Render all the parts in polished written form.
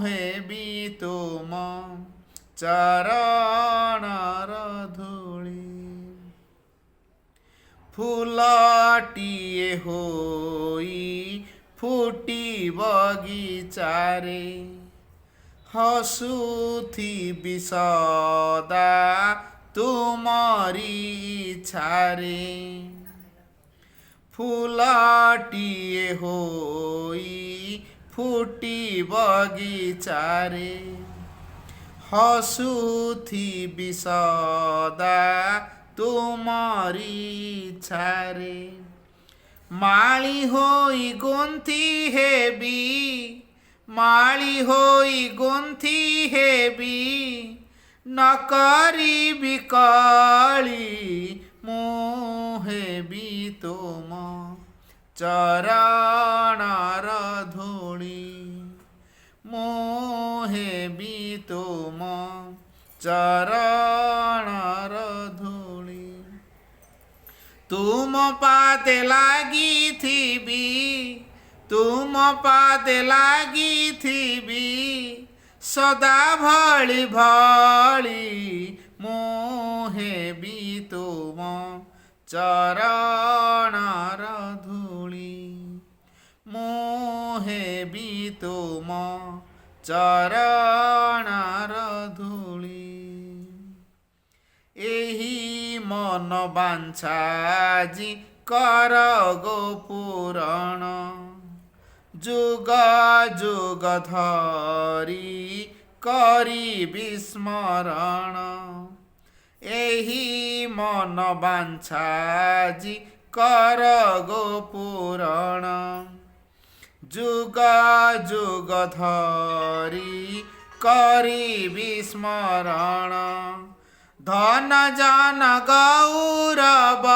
मोहे भी तुम चरणर धूली फूलटिए होई फुटी बगीचारे हसुथिबि सदा तुमरी इच्छारे फूलटिए होई फुटी बगीचारे हसुथिबि सदा तुमरी इच्छारे माली होई गुंथि हेबी माली होई गुंथि हेबी न करिबि कली मोहे भी तुम चरणर धूली मोहे भी तुम चरणर धूली तुम पाते लागी थीबी तुम पाते लागी थीबी सदा भली भली मोहे भी तुम चरणर धूली मोहे भी तुम चरणर धूली एही मन बांछाजी कर गो पुराण जुग जुग धरी करी विस्मरण एही मन बांछाजी कर गो पुराण जुग जुग धरी करी विस्मरण धन जन गौरव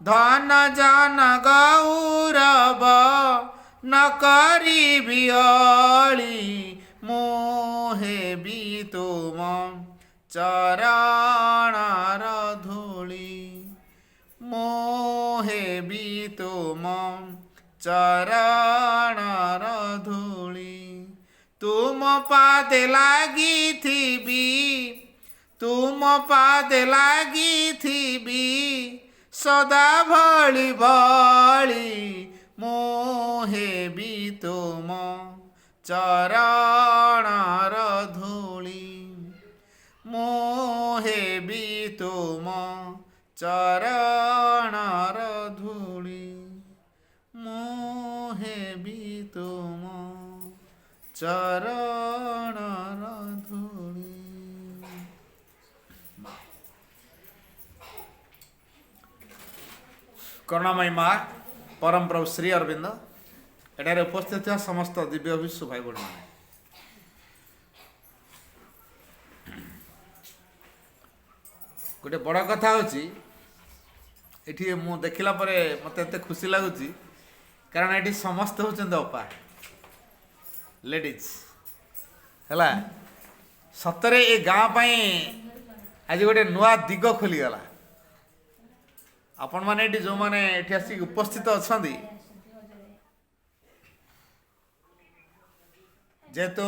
धन जन गौरव न करी बियली मोहे भी तुम चरणर धूली मोहे भी तुम चरणर धूली तुम पाते लागी थीबी तुम पाते लागी थीबी सदा भली भली मोहे भी तुम चरणर धूली मोहे भी तुम चरणर धूली मोहे भी तुम चरणर धूली। करुणामयी माँ परम प्रभु श्री अरविंद एठारे उपस्थित था समस्त दिव्य विश्व भाई भूणी मैंने गोटे बड़ कथा होची एठी मु देखिला परे मते एते खुशी लागुची कारण एठी समस्त होचंद अपा लेडीज हला सतरे ए गाँ पई आज गोटे नुआ दिग खोली गला आपण माने एठी जो माने एठी आसी उपस्थित अछंदी जेतो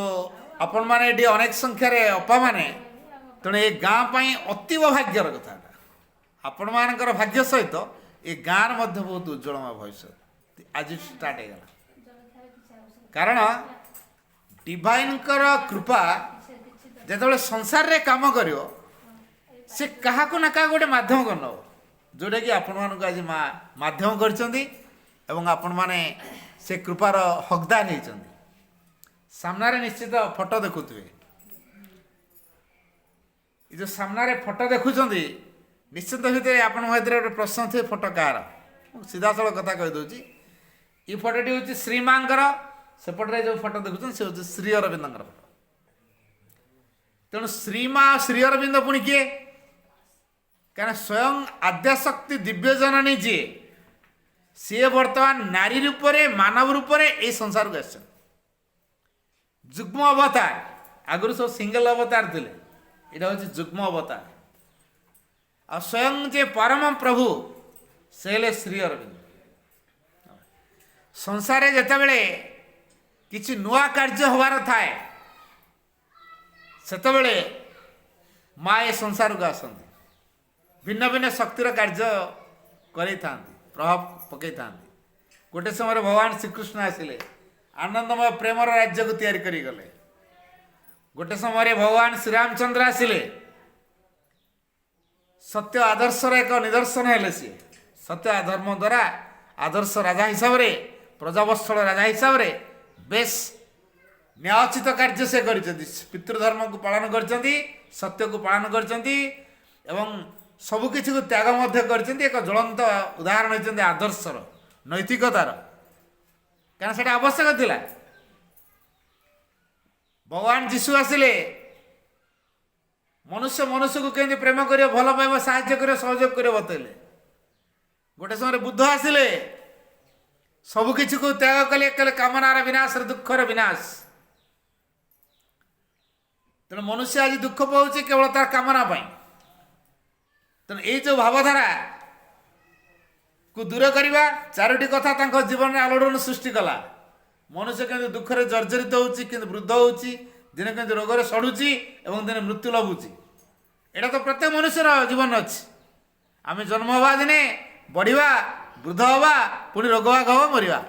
आपण माने एठी अनेक संख्या रे अपा माने तेणु ए गाँ पई अतीव भाग्यर कथा आपण मानकर भाग्य सहित ए गाँर मध्य बहुत उज्जवलमय भविष्य आज स्टार्ट हो गला कारण डिवाइन कृपा जेतबेले संसार रे काम करियो से कहा को ना कहा गोटे माध्यम कर नब जोटा कि आपण मानक आज माध्यम करछंदी एवं आपण माने से कृपार हकदार होइछंदी सामनारे निश्चित फोटो देखुथिबे ये जो सामनारे फोटो देखुछंदी निश्चित भितर आपण भीतर गोटे प्रश्न थे फोटो कार सीधा सड़क कथा कह दूची ये फोटोटी हूँ श्रीमांकर सेपटे जो फोटो देखुन से हूँ श्री अरविंद फोटो तेणु श्रीमा श्री अरविंद पुणी किए क्या स्वयं आद्याशक्ति दिव्य जननी जी सी बर्तमान नारी रूप में मानव रूप में ये संसार को आस जुग्म अवतार आगुरी सब सिंगल अवतार थे यहाँ हूँ जुग्म अवतार आ स्वयं जे परम प्रभु से श्री अरविंद संसार जिते बड़े किसी नुआ कार्य हबार थाए ସେତେବେଳେ ମା ଏ ସଂସାରକୁ ଆସନ୍ତି, ଭିନ୍ନ ଭିନ୍ନ ଶକ୍ତିର କାର୍ଯ୍ୟ କରିଥାନ୍ତି, ପ୍ରଭାବ ପକାଇଥାନ୍ତି। ଗୋଟେ ସମୟରେ ଭଗବାନ ଶ୍ରୀକୃଷ୍ଣ ଆସିଲେ, ଆନନ୍ଦମୟ ପ୍ରେମର ରାଜ୍ୟକୁ ତିଆରି କରିଗଲେ। ଗୋଟେ ସମୟରେ ଭଗବାନ ଶ୍ରୀରାମଚନ୍ଦ୍ର ଆସିଲେ, ସତ୍ୟ ଆଦର୍ଶର ଏକ ନିଦର୍ଶନ ହେଲେ। ସିଏ ସତ୍ୟ ଧର୍ମ ଦ୍ୱାରା ଆଦର୍ଶ ରାଜା ହିସାବରେ, ପ୍ରଜାବତ୍ସଳ ରାଜା ହିସାବରେ ବେଶ ନ୍ୟାୟୋଚିତ କାର୍ଯ୍ୟ ସେ କରିଛନ୍ତି। ପିତୃଧର୍ମକୁ ପାଳନ କରିଛନ୍ତି, ସତ୍ୟକୁ ପାଳନ କରିଛନ୍ତି ଏବଂ ସବୁକିଛିକୁ ତ୍ୟାଗ ମଧ୍ୟ କରିଛନ୍ତି। ଏକ ଜ୍ୱଳନ୍ତ ଉଦାହରଣ ହେଉଛନ୍ତି ଆଦର୍ଶର, ନୈତିକତାର, କାରଣ ସେଇଟା ଆବଶ୍ୟକ ଥିଲା। ଭଗବାନ ଯୀଶୁ ଆସିଲେ, ମନୁଷ୍ୟ ମନୁଷ୍ୟକୁ କେମିତି ପ୍ରେମ କରିବ, ଭଲ ପାଇବ, ସାହାଯ୍ୟ କରିବ, ସହଯୋଗ କରିବ ବତେଇଲେ। ଗୋଟେ ସମୟରେ ବୁଦ୍ଧ ଆସିଲେ, ସବୁକିଛିକୁ ତ୍ୟାଗ କଲେ, କହିଲେ କାମନାର ବିନାଶରେ ଦୁଃଖର ବିନାଶ। ତେଣୁ ମନୁଷ୍ୟ ଆଜି ଦୁଃଖ ପାଉଛି କେବଳ ତାର କାମନା ପାଇଁ। ତେଣୁ ଏଇ ଯେଉଁ ଭାବଧାରାକୁ ଦୂର କରିବା, ଚାରୋଟି କଥା ତାଙ୍କ ଜୀବନରେ ଆଲୋଡ଼ନ ସୃଷ୍ଟି କଲା। ମନୁଷ୍ୟ କେମିତି ଦୁଃଖରେ ଜର୍ଜରିତ ହେଉଛି, କିନ୍ତୁ ବୃଦ୍ଧ ହେଉଛି, ଦିନେ କେମିତି ରୋଗରେ ସଢ଼ୁଛି ଏବଂ ଦିନେ ମୃତ୍ୟୁ ଲଭୁଛି। ଏଇଟା ତ ପ୍ରତ୍ୟେକ ମନୁଷ୍ୟର ଜୀବନ ଅଛି। ଆମେ ଜନ୍ମ ହେବା ଦିନେ ବଢ଼ିବା, ବୃଦ୍ଧ ହେବା, ପୁଣି ରୋଗ ବାଗ ହେବ, ମରିବା।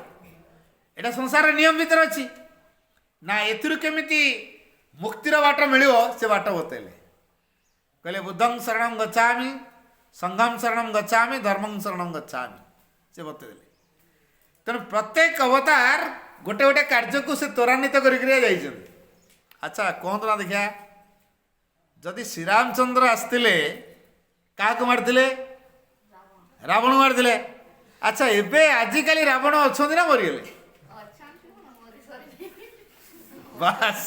ଏଇଟା ସଂସାରର ନିୟମ ଭିତରେ ଅଛି। ନା ଏଥିରୁ କେମିତି ମୁକ୍ତିର ବାଟ ମିଳିବ ସେ ବାଟ ବତେଇଲେ। କହିଲେ ବୁଦ୍ଧଂ ଶରଣଂ ଗଚ୍ଛାମି, ସଂଘଂ ଶରଣଂ ଗଚ୍ଛାମି, ଧର୍ମଂ ଶରଣଂ ଗଚ୍ଛାମି, ସେ ବତେଇଦେଲେ। ତେଣୁ ପ୍ରତ୍ୟେକ ଅବତାର ଗୋଟେ ଗୋଟେ କାର୍ଯ୍ୟକୁ ସେ ତ୍ୱରାନ୍ୱିତ କରିକି ଯାଇଛନ୍ତି। ଆଚ୍ଛା କୁହନ୍ତୁ ନା ଦେଖିଆ, ଯଦି ଶ୍ରୀରାମଚନ୍ଦ୍ର ଆସିଥିଲେ କାହାକୁ ମାରିଥିଲେ? ରାବଣ ମାରିଥିଲେ। ଆଚ୍ଛା ଏବେ ଆଜିକାଲି ରାବଣ ଅଛନ୍ତି ନା ମରିଗଲେ? ବାସ୍,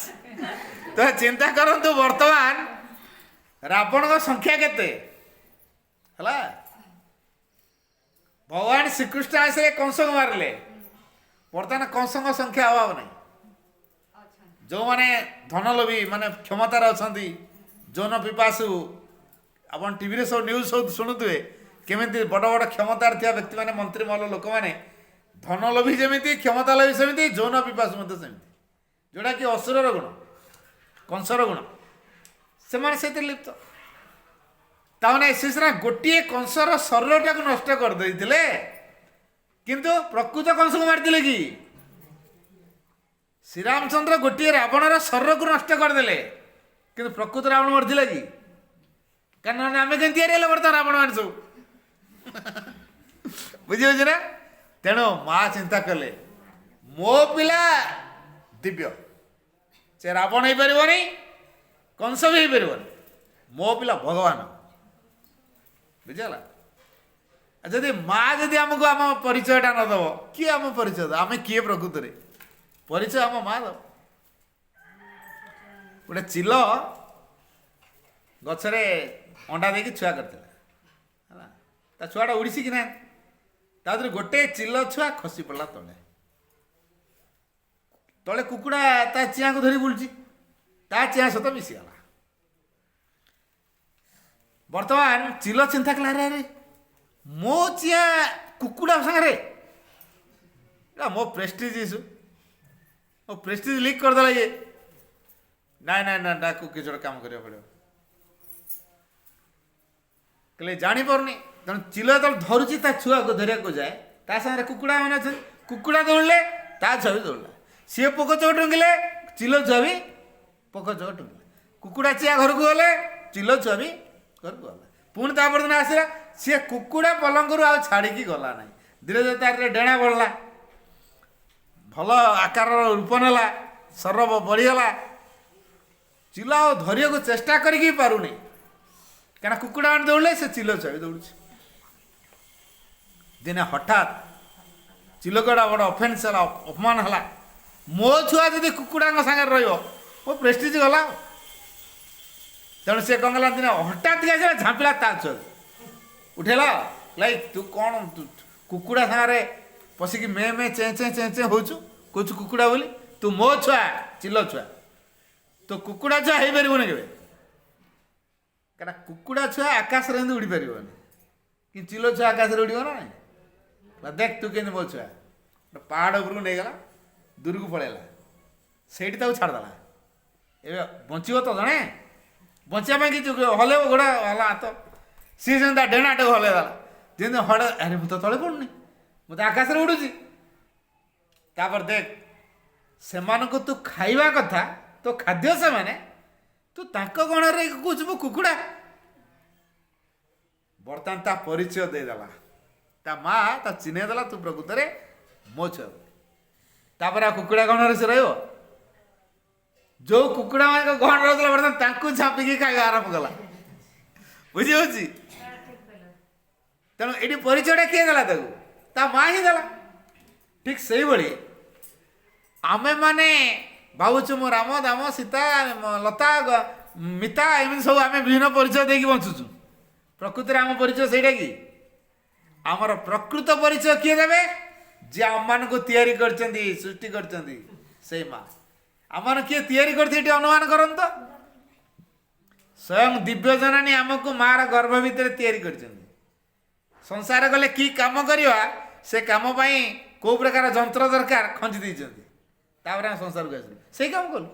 ତ ଚିନ୍ତା କରନ୍ତୁ ବର୍ତ୍ତମାନ ରାବଣଙ୍କ ସଂଖ୍ୟା କେତେ ହେଲା। ଭଗବାନ ଶ୍ରୀକୃଷ୍ଣ ଆସିଲେ, କଂସକୁ ମାରିଲେ। ବର୍ତ୍ତମାନ କଂସଙ୍କ ସଂଖ୍ୟା ଅଭାବ ନାହିଁ। ଯେଉଁମାନେ ଧନଲୋଭୀ, ମାନେ କ୍ଷମତାରେ ଅଛନ୍ତି, ଯୌନ ପିପାସୁ, ଆପଣ ଟିଭିରେ ସବୁ ନ୍ୟୁଜ୍ ସବୁ ଶୁଣୁଥିବେ, କେମିତି ବଡ଼ ବଡ଼ କ୍ଷମତାରେ ଥିବା ବ୍ୟକ୍ତିମାନେ, ମନ୍ତ୍ରୀ ମହଲ ଲୋକମାନେ, ଧନଲୋଭୀ ଯେମିତି, କ୍ଷମତା ଲୋଭୀ ସେମିତି, ଯୌନ ପିପାସୁ ମଧ୍ୟ ସେମିତି, ଯେଉଁଟାକି ଅସୁରର ଗୁଣ, କଂସର ଗୁଣ, ସେମାନେ ସେଥିରେ ଲିପ୍ତ। ତାମାନେ ସେ ସିନା ଗୋଟିଏ କଂସର ଶରୀରଟାକୁ ନଷ୍ଟ କରିଦେଇଥିଲେ, କିନ୍ତୁ ପ୍ରକୃତ କଂସକୁ ମାରିଥିଲେ କି? ଶ୍ରୀରାମଚନ୍ଦ୍ର ଗୋଟିଏ ରାବଣର ଶରୀରକୁ ନଷ୍ଟ କରିଦେଲେ, କିନ୍ତୁ ପ୍ରକୃତ ରାବଣ ମରିଥିଲେ କି? କାରଣ ଆମେ କେମିତି ତିଆରି ହେଲେ ବର୍ତ୍ତମାନ ରାବଣ ମାନେ ସବୁ ବୁଝିପାରୁଛି ନା। ତେଣୁ ମା ଚିନ୍ତା କଲେ, ମୋ ପିଲା ଦିବ୍ୟ, ସେ ରାବଣ ହେଇପାରିବନି, କଂସ ବି ହେଇପାରିବନି, ମୋ ପିଲା ଭଗବାନ। ବୁଝିଗଲା। ଯଦି ମା ଯଦି ଆମକୁ ଆମ ପରିଚୟଟା ନ ଦେବ, କିଏ ଆମ ପରିଚୟ ଦେବ? ଆମେ କିଏ ପ୍ରକୃତରେ? ପରିଚୟ ଆମ ମା ଦେବ। ଗୋଟେ ଚିଲ ଗଛରେ ଅଣ୍ଡା ଦେଇକି ଛୁଆ କରିଥିଲା ହେଲା। ତା ଛୁଆଟା ଉଡ଼ିଛି କି ନାହିଁ, ତା ଦେହରେ ଗୋଟେ ଚିଲ ଛୁଆ ଖସି ପଡ଼ିଲା ତଳେ। ତଳେ କୁକୁଡ଼ା ତା ଚିଆଁକୁ ଧରି ବୁଲୁଛି, ତା ଚିଆଁ ସହିତ ମିଶିଗଲା। ବର୍ତ୍ତମାନ ଚିଲ ଚିନ୍ତା କଲା, ଆରେ ଆରେ ମୋ ଚିଆଁ କୁକୁଡ଼ା ସାଙ୍ଗରେ, ଏଇଟା ମୋ ପ୍ରେଷ୍ଟିଜ୍ ଇସ୍ୟୁ, ମୋ ପ୍ରେଷ୍ଟିଜ୍ ଲିକ୍ କରିଦେଲା ଇଏ। ନାଇଁ ନାଇଁ ନା, ତାକୁ କିଛି ଗୋଟେ କାମ କରିବାକୁ ପଡ଼ିବ। କହିଲେ ଜାଣିପାରୁନି। ତେଣୁ ଚିଲ ଯେତେବେଳେ ଧରୁଛି ତା ଛୁଆକୁ ଧରିବାକୁ ଯାଏ, ତା ସାଙ୍ଗରେ କୁକୁଡ଼ା ମାନେ ଅଛନ୍ତି, କୁକୁଡ଼ା ଦୌଡ଼ିଲେ ତା ଛୁଆ ବି ଦୌଡ଼ିଲା। ସିଏ ପୋକ ଚୋକ ଟୁଙ୍ଗିଲେ, ଚିଲ ଛୁଆ ବି ପୋକ ଚୋକ ଟୁଙ୍ଗିଲେ। କୁକୁଡ଼ା ଚିଆ ଘରକୁ ଗଲେ, ଚିଲ ଛୁଆ ବି ଘରକୁ ଗଲା। ପୁଣି ତାପର ଦିନ ଆସିଲା, ସିଏ କୁକୁଡ଼ା ପଲଙ୍କରୁ ଆଉ ଛାଡ଼ିକି ଗଲା ନାହିଁ। ଧୀରେ ଧୀରେ ତାର ଡେଣା ବଢ଼ିଲା, ଭଲ ଆକାରର ରୂପ ନେଲା, ଶରୀର ବଢ଼ିଗଲା। ଚିଲ ଆଉ ଧରିବାକୁ ଚେଷ୍ଟା କରିକି ପାରୁନି, କାରଣ କୁକୁଡ଼ା ମାନେ ଦୌଡ଼ିଲେ, ସେ ଚିଲ ଛୁଆ ବି ଦୌଡ଼ୁଛି। ଦିନେ ହଠାତ୍ ଚିଲକୁ ଗୋଟେ ବଡ଼ ଅଫେନ୍ସ ହେଲା, ଅପମାନ ହେଲା। ମୋ ଛୁଆ ଯଦି କୁକୁଡ଼ାଙ୍କ ସାଙ୍ଗରେ ରହିବ, ମୋ ପ୍ରେଷ୍ଟିଜ୍ ଗଲା। ତେଣୁ ସେ କ'ଣ କଲା, ଦିନେ ହଠାତ୍ ଆସିଲା, ଝାମ୍ପିଲା ତା ଛୁଆକୁ, ଉଠେଇଲା। ଲାଇକ୍ ତୁ କ'ଣ କୁକୁଡ଼ା ସାଙ୍ଗରେ ପଶିକି ମେ ମେ ଚେଁ ଚେଁ ଚେଁ ଚେଁ ହେଉଛୁ, କହୁଛୁ କୁକୁଡ଼ା ବୋଲି? ତୁ ମୋ ଛୁଆ, ଚିଲ ଛୁଆ, ତୁ କୁକୁଡ଼ା ଛୁଆ ହେଇପାରିବୁନି କେବେ। କାରଣ କୁକୁଡ଼ା ଛୁଆ ଆକାଶରେ ଏମିତି ଉଡ଼ିପାରିବନି, କିନ୍ତୁ ଚିଲ ଛୁଆ ଆକାଶରେ ଉଡ଼ିବ ନା ନାହିଁ। ଦେଖ ତୁ କେମିତି ମୋ ଛୁଆ। ପାହାଡ଼ ଉପରକୁ ନେଇଗଲା, ଦୂରକୁ ପଳେଇଲା, ସେଇଠି ତାକୁ ଛାଡ଼ିଦେଲା। ଏବେ ବଞ୍ଚିବ ତ ଜଣେ ବଞ୍ଚିବା ପାଇଁ କିଛି ହଲେଇବ ଗୋଡ଼ା ହଲା ହାତ ସିଏ ଯେମିତି ତା ଡେଣାଟାକୁ ହଲେଇଦେଲା ଯେମିତି ହଳେ ଆରେ ମୁଁ ତ ତଳେ ପଡ଼ୁନି ମୁଁ ତ ଆକାଶରେ ଉଡ଼ୁଛି। ତାପରେ ଦେଖ ସେମାନଙ୍କୁ ତୁ ଖାଇବା କଥା ତୋ ଖାଦ୍ୟ ସେମାନେ ତୁ ତାଙ୍କ ଗଣରେ କହୁଛୁ ମୁଁ କୁକୁଡ଼ା। ବର୍ତ୍ତମାନ ତା ପରିଚୟ ଦେଇଦେଲା ତା ମା ତା ଚିହ୍ନେଇ ଦେଲା ତୁ ପ୍ରକୃତରେ ମୋ ଛୁଆ। ତାପରେ ଆଉ କୁକୁଡ଼ା ଗଣରେ ସେ ରହିବ? ଯୋଉ କୁକୁଡ଼ା ମାନଙ୍କ ଗହଣ ରହୁଥିଲା ବର୍ତ୍ତମାନ ତାଙ୍କୁ ଝାମ୍ପିକି ଖାଇବା ଆରମ୍ଭ କଲା। ବୁଝି ହଉଛି? ତେଣୁ ଏଠି ପରିଚୟଟା କିଏ ଦେଲା ତାକୁ? ତା ମା ହିଁ ଦେଲା। ଠିକ ସେଇଭଳି ଆମେମାନେ ଭାବୁଛୁ ମୁଁ ରାମ ଦାମ ସୀତା ଲତା ମିତା ଏମିତି ସବୁ ଆମେ ବିଭିନ୍ନ ପରିଚୟ ଦେଇକି ବଞ୍ଚୁଛୁ। ପ୍ରକୃତିରେ ଆମ ପରିଚୟ ସେଇଟା କି? ଆମର ପ୍ରକୃତ ପରିଚୟ କିଏ ଦେବେ? ଯିଏ ଆମମାନଙ୍କୁ ତିଆରି କରିଛନ୍ତି ସୃଷ୍ଟି କରିଛନ୍ତି ସେଇ ମା। ଆମର କିଏ ତିଆରି କରିଛି ଏଠି ଅନୁମାନ କରନ୍ତୁ ତ। ସ୍ୱୟଂ ଦିବ୍ୟ ଜନନୀ ଆମକୁ ମାର ଗର୍ଭ ଭିତରେ ତିଆରି କରିଛନ୍ତି। ସଂସାର ଗଲେ କି କାମ କରିବା ସେ କାମ ପାଇଁ କୋଉ ପ୍ରକାର ଯନ୍ତ୍ର ଦରକାର ଖଞ୍ଜି ଦେଇଛନ୍ତି। ତାପରେ ଆମେ ସଂସାରକୁ ଆସିଲୁ ସେଇ କାମ କଲୁ।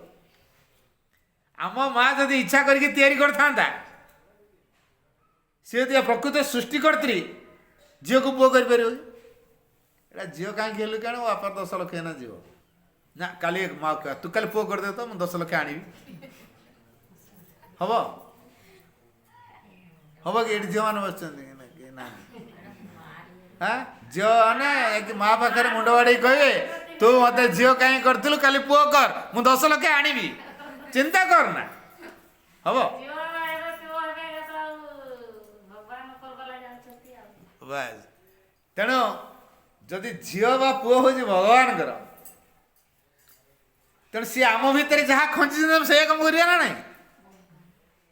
ଆମ ମା ଯଦି ଇଚ୍ଛା କରିକି ତିଆରି କରିଥାନ୍ତା ସିଏ ଯଦି ପ୍ରକୃତ ସୃଷ୍ଟି କରିଥିଲି ଝିଅକୁ ପୁଅ କରିପାରିବ କି? ଏଇଟା ଝିଅ କାହିଁକି ହେଲୁ କାରଣ ବାପା 10 ଲକ୍ଷ ଏନା ଯିବ ନା କାଲି ମା ତୁ କାଲି ପୁଅ କରିଦେ ତ ମୁଁ 10 ଲକ୍ଷ ଆଣିବି। ହବ ହବ କି? ଏଠି ଝିଅମାନେ ବସିଛନ୍ତି ନା ହଁ ଝିଅ ମାନେ ମା ପାଖରେ ମୁଣ୍ଡ ବାଡ଼େଇ କହିବେ ତୁ ମତେ ଝିଅ କାହିଁ କରିଥିଲୁ କାଲି ପୁଅ କର ମୁଁ 10 ଲକ୍ଷ ଆଣିବି। ଚିନ୍ତା କର ନା ହବ? ତେଣୁ ଯଦି ଝିଅ ବା ପୁଅ ହଉଛି ଭଗବାନଙ୍କର ତେଣୁ ସିଏ ଆମ ଭିତରେ ଯାହା ଖଞ୍ଚିଛନ୍ତି ସେ କାମ କରିବା ନା ନାହିଁ।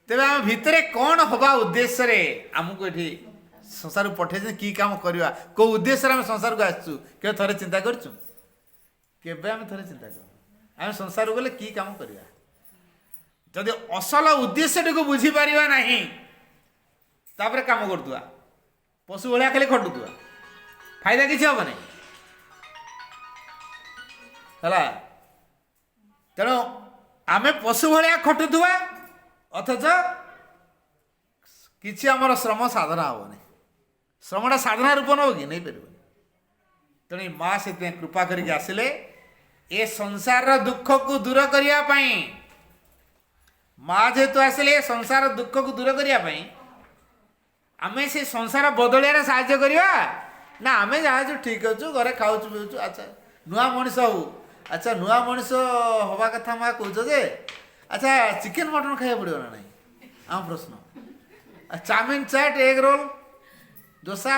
ତେବେ ଆମ ଭିତରେ କ'ଣ ହବା ଉଦ୍ଦେଶ୍ୟରେ ଆମକୁ ଏଠି ସଂସାରକୁ ପଠେଇଛନ୍ତି କି କାମ କରିବା କୋଉ ଉଦ୍ଦେଶ୍ୟରେ ଆମେ ସଂସାରକୁ ଆସିଛୁ କେବେ ଥରେ ଚିନ୍ତା କରିଛୁ? କେବେ ଆମେ ଥରେ ଚିନ୍ତା କରୁ ଆମେ ସଂସାରକୁ ଗଲେ କି କାମ କରିବା? ଯଦି ଅସଲ ଉଦ୍ଦେଶ୍ୟଟିକୁ ବୁଝିପାରିବା ନାହିଁ ତାପରେ କାମ କରୁଥିବା ପଶୁ ଭଳିଆ ଖାଲି ଖଟୁଥିବା ଫାଇଦା କିଛି ହବ ନାହିଁ ହେଲା। ତେଣୁ ଆମେ ପଶୁ ଭଳିଆ ଖଟୁଥିବା ଅଥଚ କିଛି ଆମର ଶ୍ରମ ସାଧନା ହବନି। ଶ୍ରମଟା ସାଧନା ରୂପ ନେବ କି? ନେଇପାରିବନି। ତେଣୁ ମା ସେଥିପାଇଁ କୃପା କରିକି ଆସିଲେ ଏ ସଂସାରର ଦୁଃଖକୁ ଦୂର କରିବା ପାଇଁ। ମା ଯେହେତୁ ଆସିଲେ ଏ ସଂସାର ଦୁଃଖକୁ ଦୂର କରିବା ପାଇଁ ଆମେ ସେ ସଂସାର ବଦଳିବାରେ ସାହାଯ୍ୟ କରିବା ନା ଆମେ ଯାହାଛୁ ଠିକ୍ ଅଛୁ ଘରେ ଖାଉଛୁ ପିଉଛୁ ଆଚ୍ଛା ନୂଆ ମଣିଷ ହଉ। ଆଚ୍ଛା ନୂଆ ମଣିଷ ହବା କଥା ମା କହୁଛ ଯେ ଆଚ୍ଛା ଚିକେନ ମଟନ ଖାଇବାକୁ ପଡ଼ିବ ନା ନାହିଁ? ଆମ ପ୍ରଶ୍ନ। ଚାଉମିନ ଚାଟ୍ ଏଗ ରୋଲ ଦୋସା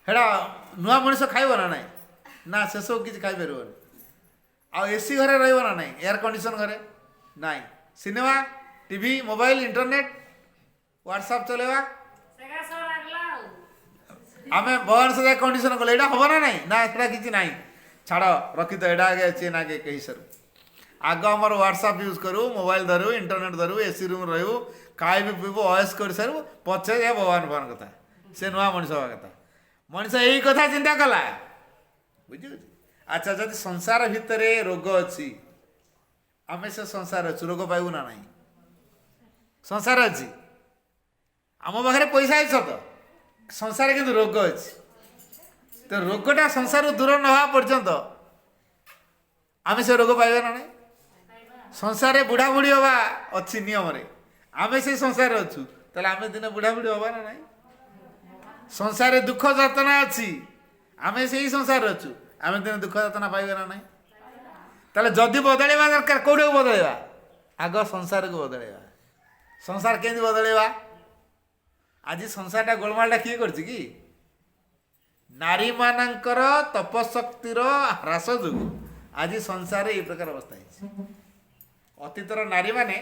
ହେଟା ନୂଆ ମଣିଷ ଖାଇବ ନା ନାହିଁ? ନା ସେସବୁ କିଛି ଖାଇପାରିବନି। ଆଉ ଏସି ଘରେ ରହିବ ନା ନାହିଁ? ଏୟାର କଣ୍ଡିସନ ଘରେ ନାହିଁ। Cinema TV mobile internet WhatsApp ଚଲେଇବା ଆମେ ଭଗବାନ ସଦା କଣ୍ଡିସନ କଲେ ଏଇଟା ହବ ନା ନାହିଁ? ନା ସେଟା କିଛି ନାହିଁ ଛାଡ଼ ରଖିତ ଏଇଟା ଆଗେ ଅଛି ନା ଆଗେ କେହି ସାରୁ ଆଗ ଆମର ହ୍ୱାଟ୍ସଆପ୍ ୟୁଜ୍ କରୁ ମୋବାଇଲ ଧରୁ ଇଣ୍ଟରନେଟ୍ ଧରୁ ଏସି ରୁମ୍ ରହିବୁ ଖାଇବୁ ପିଇବୁ ଅଏସ୍ କରିସାରିବୁ ପଛେ ଯେ ଭଗବାନ ଭଗବାନ କଥା ସେ ନୂଆ ମଣିଷ ହବା କଥା। ମଣିଷ ଏଇ କଥା ଚିନ୍ତା କଲା ବୁଝିବୁଝି। ଆଚ୍ଛା ଯଦି ସଂସାର ଭିତରେ ରୋଗ ଅଛି ଆମେ ସେ ସଂସାର ଅଛୁ ରୋଗ ପାଇବୁ ନା ନାହିଁ? ସଂସାର ଅଛି ଆମ ପାଖରେ ପଇସା ଅଛି ସତ ସଂସାରରେ କିନ୍ତୁ ରୋଗ ଅଛି। ତ ରୋଗଟା ସଂସାରରୁ ଦୂର ନ ହେବା ପର୍ଯ୍ୟନ୍ତ ଆମେ ସେ ରୋଗ ପାଇବା ନା ନାହିଁ? ସଂସାରରେ ବୁଢ଼ାବୁଢ଼ୀ ହେବା ଅଛି ନିୟମରେ ଆମେ ସେଇ ସଂସାରରେ ଅଛୁ ତାହେଲେ ଆମେ ଦିନେ ବୁଢ଼ାବୁଢ଼ୀ ହେବା ନା ନାହିଁ? ସଂସାରରେ ଦୁଃଖ ଯାତନା ଅଛି ଆମେ ସେଇ ସଂସାରରେ ଅଛୁ ଆମେ ଦିନେ ଦୁଃଖ ଯାତନା ପାଇବା ନା ନାହିଁ? ତାହେଲେ ଯଦି ବଦଳେଇବା ଦରକାର କୋଉଟାକୁ ବଦଳେଇବା? ଆଗ ସଂସାରକୁ ବଦଳେଇବା। ସଂସାର କେମିତି ବଦଳେଇବା? ଆଜି ସଂସାରଟା ଗୋଳମାଳଟା କିଏ କରିଛି କି? ନାରୀମାନଙ୍କର ତପଶକ୍ତିର ହ୍ରାସ ଯୋଗୁଁ ଆଜି ସଂସାରରେ ଏଇ ପ୍ରକାର ଅବସ୍ଥା ହେଇଛି। ଅତୀତର ନାରୀମାନେ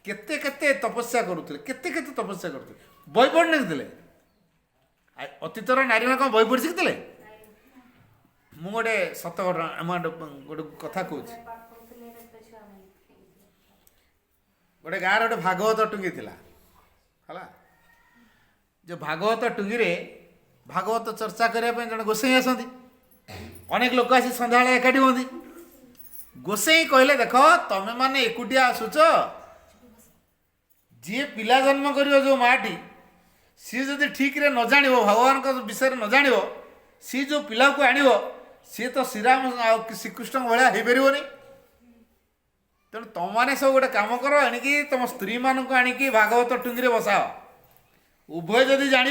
କେତେ କେତେ ତପସ୍ୟା କରୁଥିଲେ କେତେ କେତେ ତପସ୍ୟା କରୁଥିଲେ ବହି ପଢ଼ି ନେଇଥିଲେ। ଅତୀତର ନାରୀମାନେ କ'ଣ ବହି ପଢ଼ି ଶିଖିଥିଲେ? ମୁଁ ଗୋଟେ ସତ ଘଟଣା ଗୋଟେ କଥା କହୁଛି। ଗୋଟେ ଗାଁରେ ଗୋଟେ ଭାଗବତ ଟୁଙ୍ଗି ଥିଲା ହେଲା। ଯେ ଭାଗବତ ଟୁଙ୍ଗିରେ ଭାଗବତ ଚର୍ଚ୍ଚା କରିବା ପାଇଁ ଜଣେ ଗୋସାଇଁ ଆସନ୍ତି। ଅନେକ ଲୋକ ଆସି ସନ୍ଧ୍ୟାବେଳେ ଏକାଠି ହୁଅନ୍ତି। गोसाई कहले देख तमे माने एकुटिया आसुच जी पिला जन्म कर जो माटी सी जदि ठीक रे न जान भगवान विषय न जान सी जो पिला को आण सी तो श्रीराम श्रीकृष्ण भाया हो पार तेणु तुम सब गोटे कम कर आणिकी तुम स्त्री मानक आणिकी भागवत टुंगी बसाओ उभय जदि जान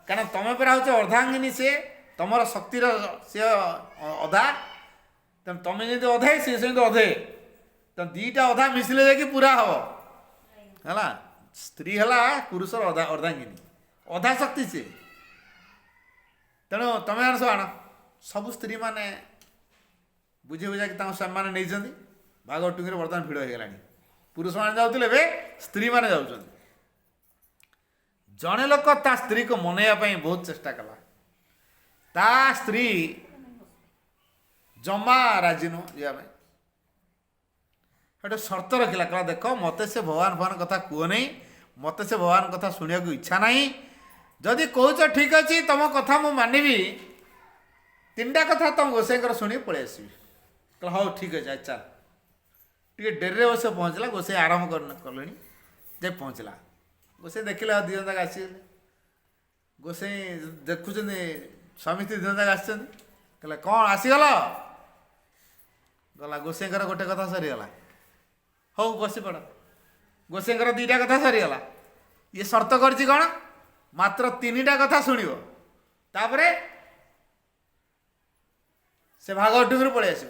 क्या तुम पे हूँ अर्धांगिनी सी तुम शक्तिर सी अधा तेणु तुम जमी अधे सी सेमती अधे तो दीटा अधा मिसिले जाकि पूरा हम है स्त्री है पुरुषर अधा अर्धांगिनी अधा शक्ति सी तेणु तुम आन सब आण सब स्त्री मैंने बुझी बुझा कि स्वामी मैंने नहीं भागवत टुंगी बर्तमान भिड़ हो गला पुरुष मैंने जाते स्त्री मैंने जाऊँ जड़े लोक ता स्त्री को मनइवाई बहुत चेष्टा कला ता स्त्री जमा राजी नुह जावाई गोटे सर्त रखिला कहला देख मत से भगवान भगवान कथा कह नहीं मत से भगवान कथा शुणा इच्छा ना जदि कौच ठीक अच्छे तुम कथा मु मानवि तीनटा कथा तुम गोसाई शुणी पलि आसबि कहला हाँ ठीक अच्छे चल टे डेरी अवश्य पहुँचला गोसाई आरंभ कले जे पहुँचला गोसाई देखिले दिजन जाक आसीगले गोसाई देखुं स्वामी स्त्री दिजन जाक आस कहले कौन आसीगल गला गोसाई गोटे कथा सरीगला हौ बसी पड़ गोसाई दीटा कथा सरीगला ये सर्त कर कौन मात्र तीनटा कथा शुणव तापरे से भागवत टुंगी पलि आस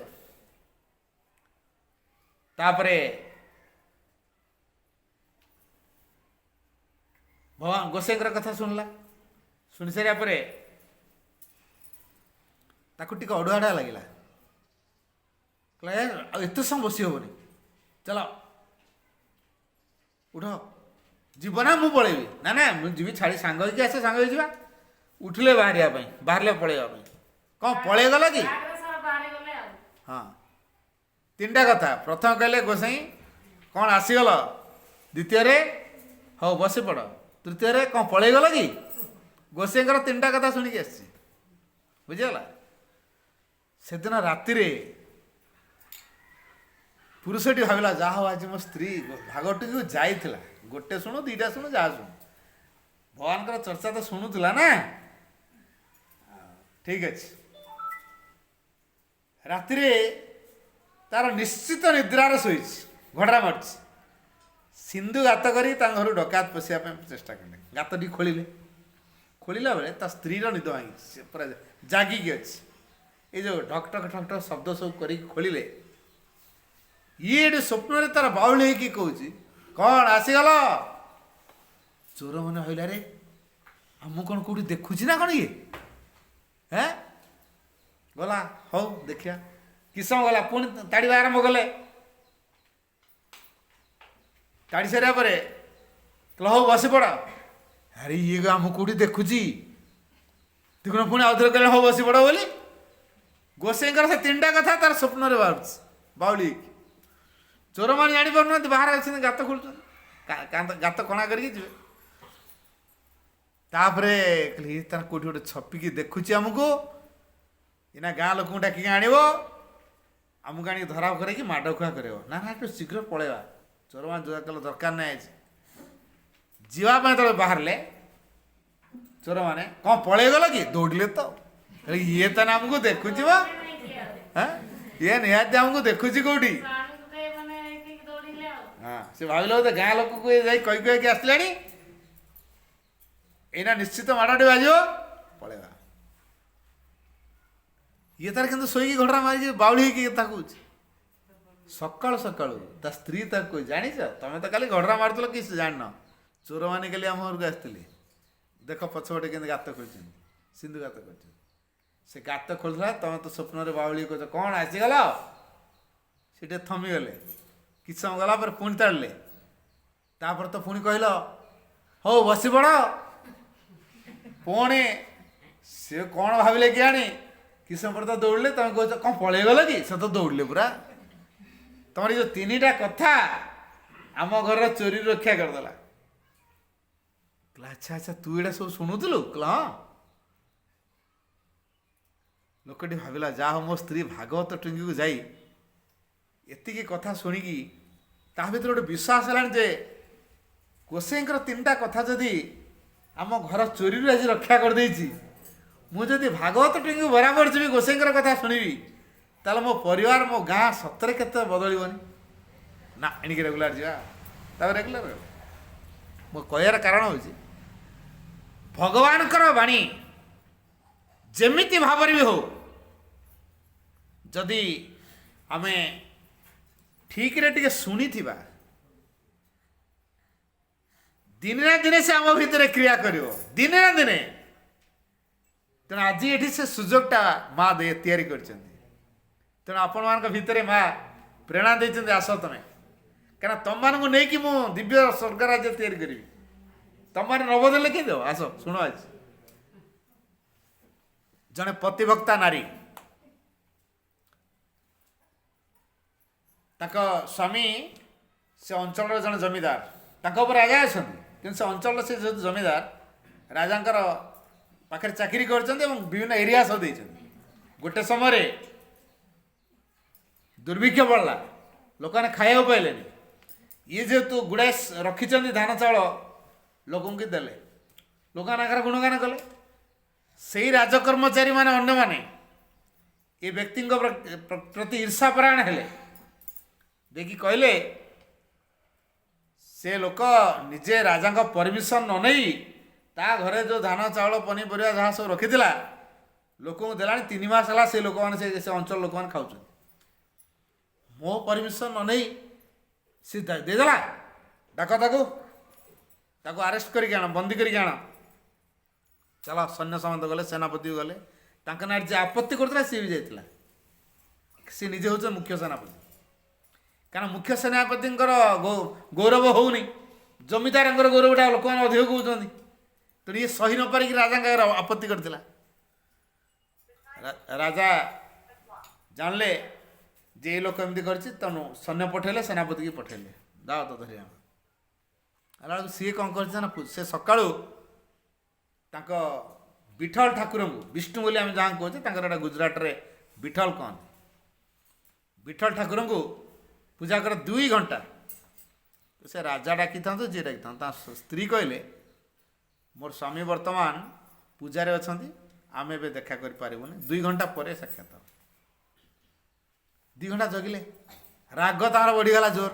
तापरे भगवान गोसाई कथा शुणला शुणी सारा पर टी अड़ुआड़ा लगे एत समय बसी हेनी चल उठ जीव ना मु पलैबी ना ना मुझे छाड़ी सांग आसे सांग जा उठिले बाहर पलैवाई कौन पलि गल कि हाँ तीनटा कथा प्रथम कहले गोसाई कौन आसीगल द्वितीय हौ बसी पड़ तृतीय कौन पलि गल कि गोसाई तीनटा कथा शुणिकी आसी बुझीगला से दिन राति पुरुषटी भाविला जहा आज मो स्त्री भागवत को जाइला गोटे शुणु दीटा शुणु जहाँ शुणु भगवान चर्चा तो शुणुला ना ठीक अच्छे राति तार निश्चित निद्रार शोई घड़ा मार्च सिंधु गात कर घर डकात पशिया चेष्टा कले गाती खोलला बेले ता स्त्री निद भांगी पूरा जागिकी अच्छी ये जो ढक ठक ठक ठक शब्द सब कर खोलिले ये स्वप्न तार बाउली होगी कौच कौन आसीगल चोर मैंने हईला रे आम कौन कौटी देखुची ना कौन ये हैं गला हौ देखिया कि समय गला पुणी ताड़ी आरंभ कले ताड़ी सारा पर कहला हौ बसी पड़ अरे ये आम कौटी देखुची देखुन पुणी आउे कहले हौ बसी पड़ बोली गोसाई से तीनटा कथा तार स्वप्न बाहर बाउली चोर मैंने जापार बाहर अच्छे गात खोलुन गात कणा करके जी तापर तार कौटी गोटे छपिकी देखुची आमको इना गाँ लोक डाक आण आमको आनी धरा कर माड़ खुआ कर ना ना एक शीघ्र पलैवा चोर मैंने जो कल दरकार ना जावाई तब बाहर चोर मैंने कौन पलि गल कि दौड़े तो ये तो आमको देखुची ये निहाती आमको देखुची कौटी हाँ से भाविल तो गाँ लोक को कही कही आसला एना निश्चित माड़े बाजो पलैवा ये तार कि शोक घटना मारिक बाउली कह सका सका ता स्त्री कह जानी तुम तो खाली घटना मारुल कि जान चोर मैंने कल आम घर को आसते देख पछपटे के गात खोल सिंधु गात कर से गात खोलता तुम तो स्वप्न बाउली कह कौन आसीगल से थमीगले कि समय गला पर पुणी ताड़े तापर तो पुणी कहल हौ बसी पड़ पुणी सी कौन भाविले कि आनी कि समय पर तो दौड़े तुम कह कौन पलि गल कि से तो दौड़े पूरा तुम जो तीनटा कथा आम घर चोरी रक्षा करदेला अच्छा अच्छा तू ये सब शुणुलु कहला हाँ लोकटी भाविला जा मो स्त्री भागवत टुंगी को जाई ଏତିକି କଥା ଶୁଣିକି ତା ଭିତରେ ଗୋଟେ ବିଶ୍ୱାସ ହେଲାଣି ଯେ ଗୋସାଇଙ୍କର 3ଟା କଥା ଯଦି ଆମ ଘର ଚୋରିରୁ ଆଜି ରକ୍ଷା କରିଦେଇଛି, ମୁଁ ଯଦି ଭାଗବତ ଟିଙ୍କୁ ବରାବର ଯିବି ଗୋସାଇଙ୍କର କଥା ଶୁଣିବି, ତାହେଲେ ମୋ ପରିବାର ମୋ ଗାଁ ସତରେ କେତେ ବଦଳିବନି। ନା ଏଣିକି ରେଗୁଲାର ଯିବା। ତାପରେ ରେଗୁଲାର ମୋ କହିବାର କାରଣ ହେଉଛି ଭଗବାନଙ୍କର ବାଣୀ ଯେମିତି ଭାବରେ ବି ହଉ, ଯଦି ଆମେ ଠିକରେ ଟିକେ ଶୁଣିଥିବା, ଦିନେ ନା ଦିନେ ସେ ଆମ ଭିତରେ କ୍ରିୟା କରିବ, ଦିନେ ନା ଦିନେ। ତେଣୁ ଆଜି ଏଠି ସେ ସୁଯୋଗଟା ମା ତିଆରି କରିଛନ୍ତି। ତେଣୁ ଆପଣମାନଙ୍କ ଭିତରେ ମା ପ୍ରେରଣା ଦେଇଛନ୍ତି, ଆସ ତମେ, କାରଣ ତମମାନଙ୍କୁ ନେଇକି ମୁଁ ଦିବ୍ୟ ସ୍ୱର୍ଗ ରାଜ୍ୟ ତିଆରି କରିବି। ତମମାନେ ନବ ଦେଲେ କେମିତି ଦେବ? ଆସ ଶୁଣ। ଆଜି ଜଣେ ପତିଭକ୍ତା ନାରୀ, ତାଙ୍କ ସ୍ୱାମୀ ସେ ଅଞ୍ଚଳର ଜଣେ ଜମିଦାର, ତାଙ୍କ ଉପରେ ରାଜା ଅଛନ୍ତି, କିନ୍ତୁ ସେ ଅଞ୍ଚଳର ସେ ଯେହେତୁ ଜମିଦାର, ରାଜାଙ୍କର ପାଖରେ ଚାକିରି କରିଛନ୍ତି ଏବଂ ବିଭିନ୍ନ ଏରିଆ ସବୁ ଦେଇଛନ୍ତି। ଗୋଟେ ସମୟରେ ଦୁର୍ଭିକ୍ଷ ପଡ଼ିଲା, ଲୋକମାନେ ଖାଇବାକୁ ପାଇଲେନି। ଇଏ ଯେହେତୁ ଗୁଡ଼ାଏ ରଖିଛନ୍ତି ଧାନ ଚାଉଳ, ଲୋକଙ୍କୁ ଦେଲେ, ଲୋକମାନେ ଆଗରେ ଗୁଣଗାନ କଲେ। ସେଇ ରାଜକର୍ମଚାରୀ ମାନେ ଅନ୍ୟମାନେ ଏ ବ୍ୟକ୍ତିଙ୍କ ପ୍ରତି ଈର୍ଷାପରାୟଣ ହେଲେ, ଦେଇକି କହିଲେ ସେ ଲୋକ ନିଜେ ରାଜାଙ୍କ ପରମିସନ ନ ନେଇ ତା ଘରେ ଯେଉଁ ଧାନ ଚାଉଳ ପନିପରିବା ଯାହା ସବୁ ରଖିଥିଲା ଲୋକଙ୍କୁ ଦେଲାଣି, 3 ମାସ ହେଲା ସେ ଲୋକମାନେ ସେ ଅଞ୍ଚଳ ଲୋକମାନେ ଖାଉଛନ୍ତି। ମୋ ପରମିସନ ନ ନେଇ ସେ ଦେଇଦେଲା। ଡାକ ତାକୁ ଆରେଷ୍ଟ କରିକି ଆଣ, ବନ୍ଦୀ କରିକି ଆଣ। ଚାଲ ସୈନ୍ୟ ସାମନ୍ତ ଗଲେ, ସେନାପତି ଗଲେ, ତାଙ୍କ ନାଁରେ ଯିଏ ଆପତ୍ତି କରୁଥିଲା ସିଏ ବି ଯାଇଥିଲା। ସିଏ ନିଜେ ହେଉଛନ୍ତି ମୁଖ୍ୟ ସେନାପତି। କାରଣ ମୁଖ୍ୟ ସେନାପତିଙ୍କର ଗୌରବ ହେଉନି, ଜମିଦାରଙ୍କର ଗୌରବଟା ଲୋକମାନେ ଅଧିକ କହୁଛନ୍ତି। ତେଣୁ ଇଏ ସହି ନ ପାରିକି ରାଜାଙ୍କ ଆପତ୍ତି କରିଥିଲା। ରାଜା ଜାଣିଲେ ଯେ ଏ ଲୋକ ଏମିତି କରିଛି, ତେଣୁ ସୈନ୍ୟ ପଠେଇଲେ, ସେନାପତିକି ପଠେଇଲେ, ଯାଅ ତ ଧରି ଆଣ। ହେଲା ବେଳକୁ ସିଏ କ'ଣ କରିছে ନା, ସେ ସକାଳୁ ତାଙ୍କ ବିଠଲ ଠାକୁରଙ୍କୁ, ବିଷ୍ଣୁ ବୋଲି ଆମେ ଯାହାକୁ କହୁଛେ, ତାଙ୍କର ଏଇଟା ଗୁଜରାଟରେ ବିଠଲ କହନ୍ତି, ବିଠଲ ଠାକୁରଙ୍କୁ ପୂଜା କର 2 ଘଣ୍ଟା। ସେ ରାଜା ଡାକିଥାନ୍ତୁ, ଯିଏ ଡାକିଥାନ୍ତୁ, ତା ସ୍ତ୍ରୀ କହିଲେ ମୋର ସ୍ୱାମୀ ବର୍ତ୍ତମାନ ପୂଜାରେ ଅଛନ୍ତି, ଆମେ ଏବେ ଦେଖା କରିପାରିବୁନି, 2 ଘଣ୍ଟା ପରେ ସାକ୍ଷାତ। 2 ଘଣ୍ଟା ଜଗିଲେ, ରାଗ ତାଙ୍କର ବଢ଼ିଗଲା ଜୋର।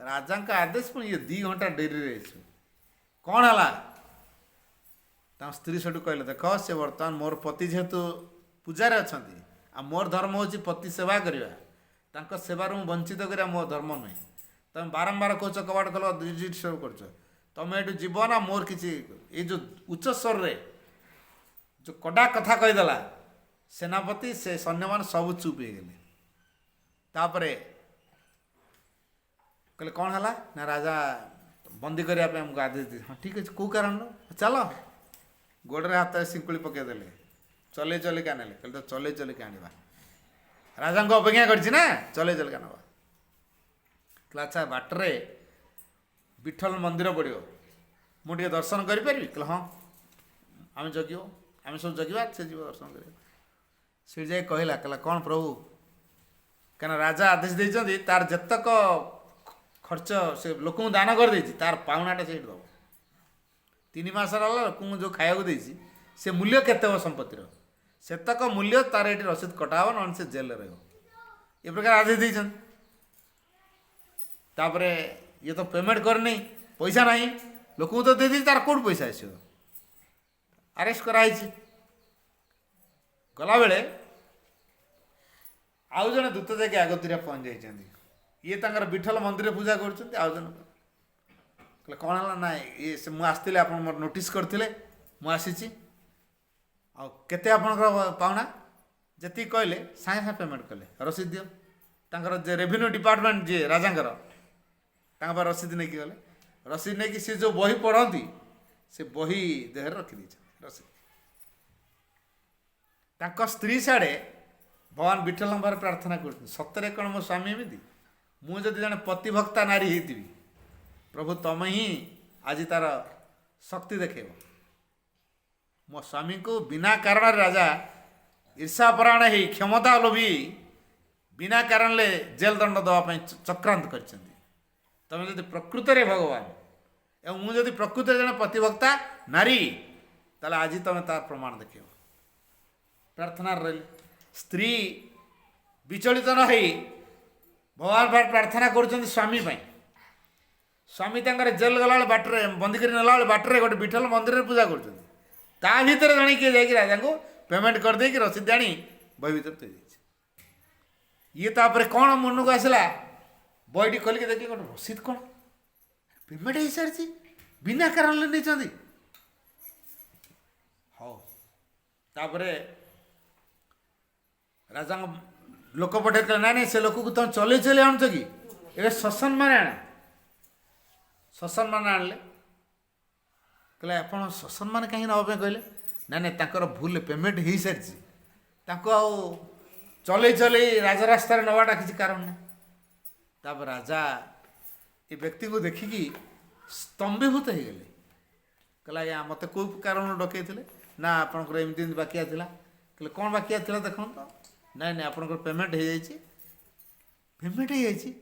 ରାଜାଙ୍କ ଆଦେଶ, ପୁଣି ଇଏ 2 ଘଣ୍ଟା ଡେରିରେ ଆସିବ, କ'ଣ ହେଲା? ତାଙ୍କ ସ୍ତ୍ରୀ ସେଠୁ କହିଲେ, ଦେଖ ସେ ବର୍ତ୍ତମାନ ମୋର ପତି ଯେହେତୁ ପୂଜାରେ ଅଛନ୍ତି, ଆଉ ମୋର ଧର୍ମ ହେଉଛି ପତି ସେବା କରିବା, ତାଙ୍କ ସେବାରୁ ମୁଁ ବଞ୍ଚିତ କରିବା ମୋ ଧର୍ମ ନୁହେଁ। ତମେ ବାରମ୍ବାର କହୁଛ କବାଟ ଖୋଲ, ସବୁ କରୁଛ, ତମେ ଏଠୁ ଯିବ ନା, ମୋର କିଛି। ଏଇ ଯେଉଁ ଉଚ୍ଚ ସ୍ୱରରେ ଯେଉଁ କଡ଼ା କଥା କହିଦେଲା ସେନାପତି, ସେ ସୈନ୍ୟମାନେ ସବୁ ଚୁପ୍ ହେଇଗଲେ। ତାପରେ କହିଲେ କ'ଣ ହେଲା ନା, ରାଜା ବନ୍ଦୀ କରିବା ପାଇଁ ଆମକୁ ଆଦେଶ ଦେଇଛି। ହଁ ଠିକ୍ ଅଛି, କେଉଁ କାରଣରୁ? ଚାଲ। ଗୋଡ଼ରେ ହାତରେ ଶିଙ୍କୁଳି ପକାଇଦେଲେ, ଚଲେଇ ଚଲେଇକା ନେଲେ। କହିଲେ ତ ଚଲେଇ ଚଲେଇକା ଆଣିବା, ରାଜାଙ୍କୁ ଅପେକ୍ଷା କରିଛି ନା, ଚଲେଇ ଚଲେଇକା ନେବା। କହିଲେ ଆଚ୍ଛା, ବାଟରେ ବିଠଲ ମନ୍ଦିର ପଡ଼ିବ, ମୁଁ ଟିକେ ଦର୍ଶନ କରିପାରିବି? କହିଲେ ହଁ, ଆମେ ଜଗିବ, ଆମେ ସବୁ ଜଗିବା, ସେ ଯିବ ଦର୍ଶନ କରିବା। ସେଠି ଯାଇ କହିଲା, କ'ଣ ପ୍ରଭୁ, କାରଣ ରାଜା ଆଦେଶ ଦେଇଛନ୍ତି ତାର ଯେତକ ଖର୍ଚ୍ଚ ସେ ଲୋକଙ୍କୁ ଦାନ କରିଦେଇଛି, ତାର ପାଉଣାଟା ସେଇଠି ଦେବ। 3 ମାସ ହେଲା ଲୋକଙ୍କୁ ଯେଉଁ ଖାଇବାକୁ ଦେଇଛି, ସେ ମୂଲ୍ୟ କେତେ ହେବ ସମ୍ପତ୍ତିର, ସେତକ ମୂଲ୍ୟ ତାର ଏଠି ରସିଦ କଟା ହେବ, ନହେଲେ ସେ ଜେଲରେ ରହିବ। ଏ ପ୍ରକାର ଆଦେଶ ଦେଇଛନ୍ତି। ତାପରେ ଇଏ ତ ପେମେଣ୍ଟ କରିନି, ପଇସା ନାହିଁ, ଲୋକଙ୍କୁ ତ ଦେଇଦେଇଛି, ତାର କେଉଁଠୁ ପଇସା ଆସିବ? ଆରେଷ୍ଟ କରାହେଇଛି। ଗଲାବେଳେ ଆଉ ଜଣେ ଦୂତ ଯାଇକି ଆଗତୁରିଆ ପହଞ୍ଚି ଯାଇଛନ୍ତି। ଇଏ ତାଙ୍କର ବିଠଲ ମନ୍ଦିରରେ ପୂଜା କରୁଛନ୍ତି। ଆଉ ଜଣେ କହିଲେ କ'ଣ ହେଲା ନା, ଇଏ ସେ ମୁଁ ଆସିଥିଲି, ଆପଣ ମୋର ନୋଟିସ୍ କରିଥିଲେ, ମୁଁ ଆସିଛି, ଆଉ କେତେ ଆପଣଙ୍କର ପାଉଣା? ଯେତିକି କହିଲେ ସାଙ୍ଗେ ସାଙ୍ଗେ ପେମେଣ୍ଟ କଲେ, ରସିଦ ଦିଅ। ତାଙ୍କର ଯେ ରେଭିନ୍ୟୁ ଡିପାର୍ଟମେଣ୍ଟ ଯିଏ ରାଜାଙ୍କର, ତାଙ୍କ ପାଖରେ ରସିଦ ନେଇକି ଗଲେ। ରସିଦ ନେଇକି ସେ ଯେଉଁ ବହି ପଢ଼ନ୍ତି, ସେ ବହି ଦେହରେ ରଖିଦେଇଛନ୍ତି ରସିଦ। ତାଙ୍କ ସ୍ତ୍ରୀ ସିଆଡ଼େ ଭଗବାନ ବିଠଲଙ୍କ ପାଖରେ ପ୍ରାର୍ଥନା କରୁଛନ୍ତି, ସତରେ କ'ଣ ମୋ ସ୍ୱାମୀ ଏମିତି? ମୁଁ ଯଦି ଜଣେ ପତିଭକ୍ତା ନାରୀ ହେଇଥିବି, ପ୍ରଭୁ ତମେ ହିଁ ଆଜି ତାର ଶକ୍ତି ଦେଖେଇବ। ମୋ ସ୍ୱାମୀଙ୍କୁ ବିନା କାରଣରେ ରାଜା ଈର୍ଷାପରାୟଣ ହେଇ, କ୍ଷମତା ଲୋଭି, बिना कारण जेल दंड देवाई चक्रांत कर तुम जदि प्रकृत में भगवान एवं मुझे प्रकृत जन प्रतिभक्ता नारी ताले आज तुम तार प्रमाण देख प्रार्थना रही स्त्री विचलित न हो भगवान प्रार्थना कर स्वामी स्वामी जेल गला बाटर बंदी कर नेला बाटर गोटे विठल मंदिर में पूजा कर भीतर जन किए जाकि राजा को पेमेंट कर देकी रसीद आनी बही भर थी ये तापर कौन मन को आसला बहीटी खोलिक देखिए गोटे रसीद कौन पेमेंट हो सारी बिना कारण नहीं हाँ तापर राजा लोक पठे ना नहीं से लोक को तुम चले चले आणुच कि ये शसन मान आण शसन मान आणले कहले आप शसन मान कहीं नापे कहले ना नहीं तांकर भूल पेमेंट हो सारी चले चले राजा रास्त नवाटा किसी कारण ना तापर राजा ये व्यक्ति को देखिकी स्तंभीभूत हो गले कहला या मत कौ कारण डकई ना आपंकर एमती बाकिया था कहले कौन बाकिया था देखो तो नाई ना आपंकर पेमेंट हो जाए पेमेंट हो जाए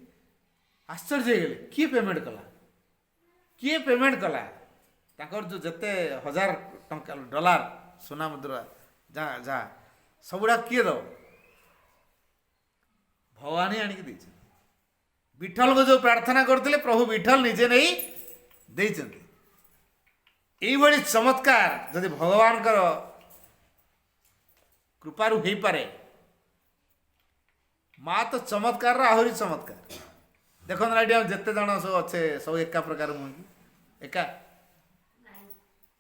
आश्चर्य हो गले किए पेमेंट कला ताकर जो जिते 1000 टंका डॉलर सोना मुद्रा जहाँ जहाँ सबुड़ा किए दब भगवान ही आणिक देते विठल को जो प्रार्थना करते प्रभु विठल निजे नहीं देते यही चमत्कार जदि भगवान कृपारू हो पारे माँ तो चमत्कार आहरी चमत्कार देखो ना ये जिते जन सब अच्छे सब एका प्रकार मुह एका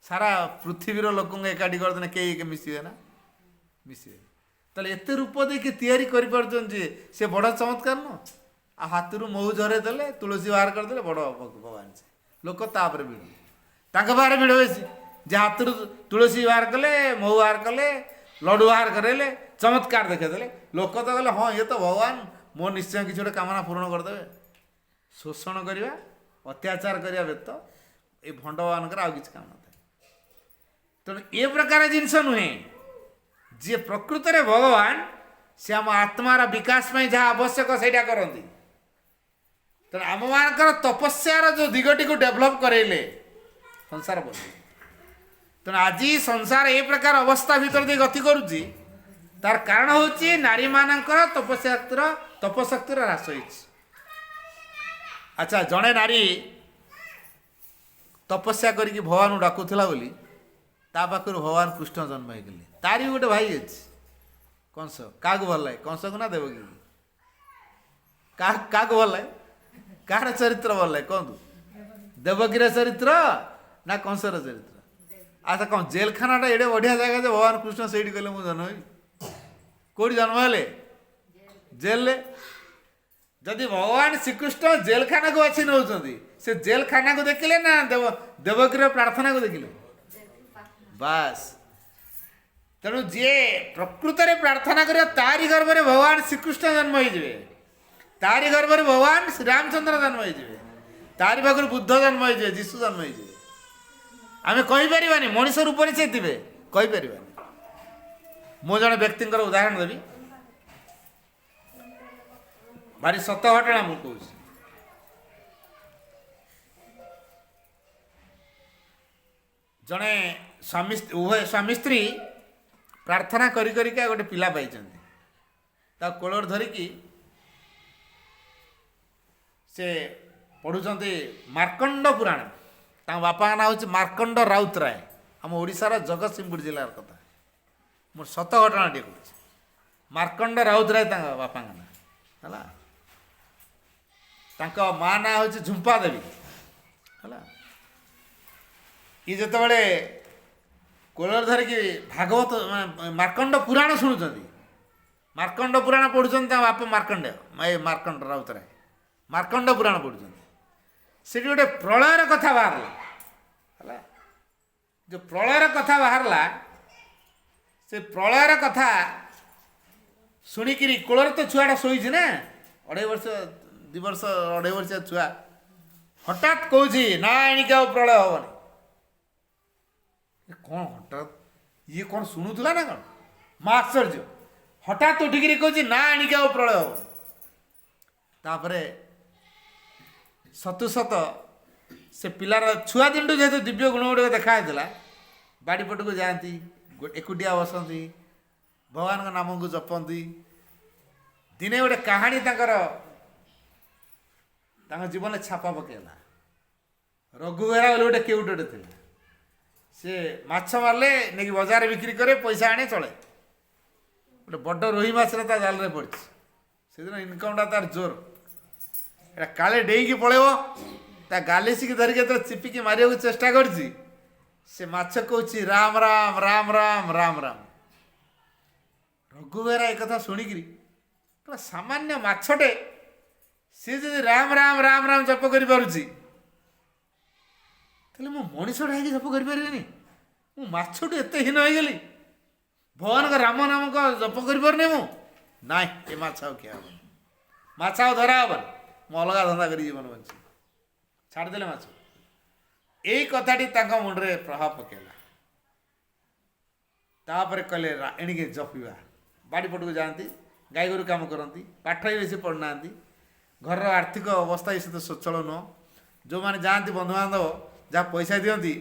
सारा पृथ्वीर लोक एकाठी करदे कई मिसवे ना मिसवे ताले एते रूप देखिए तैयारी कर बड़ चमत्कार न आ हाथ मऊ झरे देले तुलसी बाहर करदे बड़ भगवान से लोक तापर भिड़ तांक बाहर भिड़ बेसी जे हाथ तुलसी बाहर कले मऊ बाहर कले लड्डू बाहर करेले चमत्कार देखेदेले लोक तो कहले हाँ ये तो भगवान मो निश्चय किसी गोटे कामना पूर्ण करदे शोषण करवा अत्याचार करवा व्यक्त ये भंड मान आउ कि काम न तेणु ये प्रकार जिनस नुहे जी प्रकृत में भगवान से आम आत्मार विकास में जहाँ आवश्यक से करती तेणु आम मान तपस्यार जो दिगटी को डेभलप करेले संसार बोल तेणु आज संसार ए प्रकार अवस्था भीतर दे गति करुच्ची तार कारण हूँ नारी मानकर तपशक्तिर ह्रास हो अच्छा जड़े नारी तपस्या करके भगवान डाकुला बोली ता पाखर भगवान कृष्ण जन्म हो गले तार भी गोटे भाई अच्छे कंस क्या भल लगे कंस को ना देवकी क्या भल लगे कार चरित्र भल लगे कहतु देवकीर चरित्र ना कंसर चरित्र अच्छा कौन जेल खानाटा एडे बढ़िया जगह जे भगवान कृष्ण से गले मुझे जन्म हुई कौटी जन्म हेले जेल जदि भगवान श्रीकृष्ण जेल खाना को अच्छी नौ से जेल खाना को देखिले ना देवकीर प्रार्थना को देखिले बास तेणु जी प्रकृत में प्रार्थना कर तारी गर्भ में भगवान श्रीकृष्ण जन्म हो तारी गर्भ में भगवान श्री रामचंद्र जन्म हो तारी पाखर बुद्ध जन्म हो जीशु जन्म हो आम कहीपर मनीष रूप से थे कहीपर मु जन व्यक्ति उदाहरण देवी भारी सत घटना मुझे कहूँ जड़े स्वामी उभय स्वामी स्त्री प्रार्थना करी करिका गोटे पिला पाई कोलर धरिकी से पढ़ुंट मार्कंड पुराण बापा ना हूँ मार्कंड राउतराय आम ओडिशार जगतसिंहपुर जिलार कथा मोर सत घटना टे कहूँ मार्कंड राउतराय बापा ना है माँ ना हूँ झुंपा देवी है ये जिते कोलर धरिकी भागवत मार्कंड पुराण शुणुंट मार्कंड पुराण पढ़ुंट बाप मार्कंड मार्कंड राउतराय मार्कंड पुराण पढ़ुंट से गोटे प्रलयर कथा बाहर है जो प्रलयर कथा बाहर से प्रलयर कथा शुणिकी कोलर तो छुआटा शोची ना 2.5 वर्ष 2 वर्ष 2.5 वर्ष छुआ हठात कौच ना एणिक आ प्रलय हेनी कौन हठात ये कौन शुणुला ना कौन माँ आश्चर्य हठात उठिकी कौच ना एणिक आ प्रलय हे तापरे सतु सत से पिलार छुआ दिन जेहेतु दिव्य गुण गुड़िक देखा बाड़ी पट को जाती एकुटिया बसती भगवान का नाम को जपती दिने गोटे कहानी जीवन में छापा पकेला रघुवेरा बोले गोटे केउटे थे से माछ मारले नहीं बजार बिक्री करे पैसा आने चले गोटे बड़ रोही माछटा ता जाल रे पड़ी से दिन इनकमटा तार जोर एटा काले डेईकी पड़ेबो ता गालिसी की धरिके तो चिपिकी मारिया चेष्टा करछि से माछ कहछि राम राम राम राम राम राम रघुवेरा एक कथा शुणिकी सामान्य माछटे सी जब राम राम राम राम जप कर पारुछि ताहले मु मनीषटा है जप कर पारिबेनी मु माछटू एते हीन हो गली भगवान का राम नाम का जप कर पारने मु नाई ए माछ क्या हम माछ धरा हबन मु अलग धंदा कर जीवन बंची छाड़देले माछ यही कथाटी मुंडे प्रभाव पकेला तापर कहले एणिके जपिवा बाड़ी पटक जाती गाई गोरु काम करती पाठ भी बेसी पढ़ना घर आर्थिक अवस्था ये सहित स्वच्छल नुह जो मैंने जाती बंधुबांधव जहाँ पैसा दिखती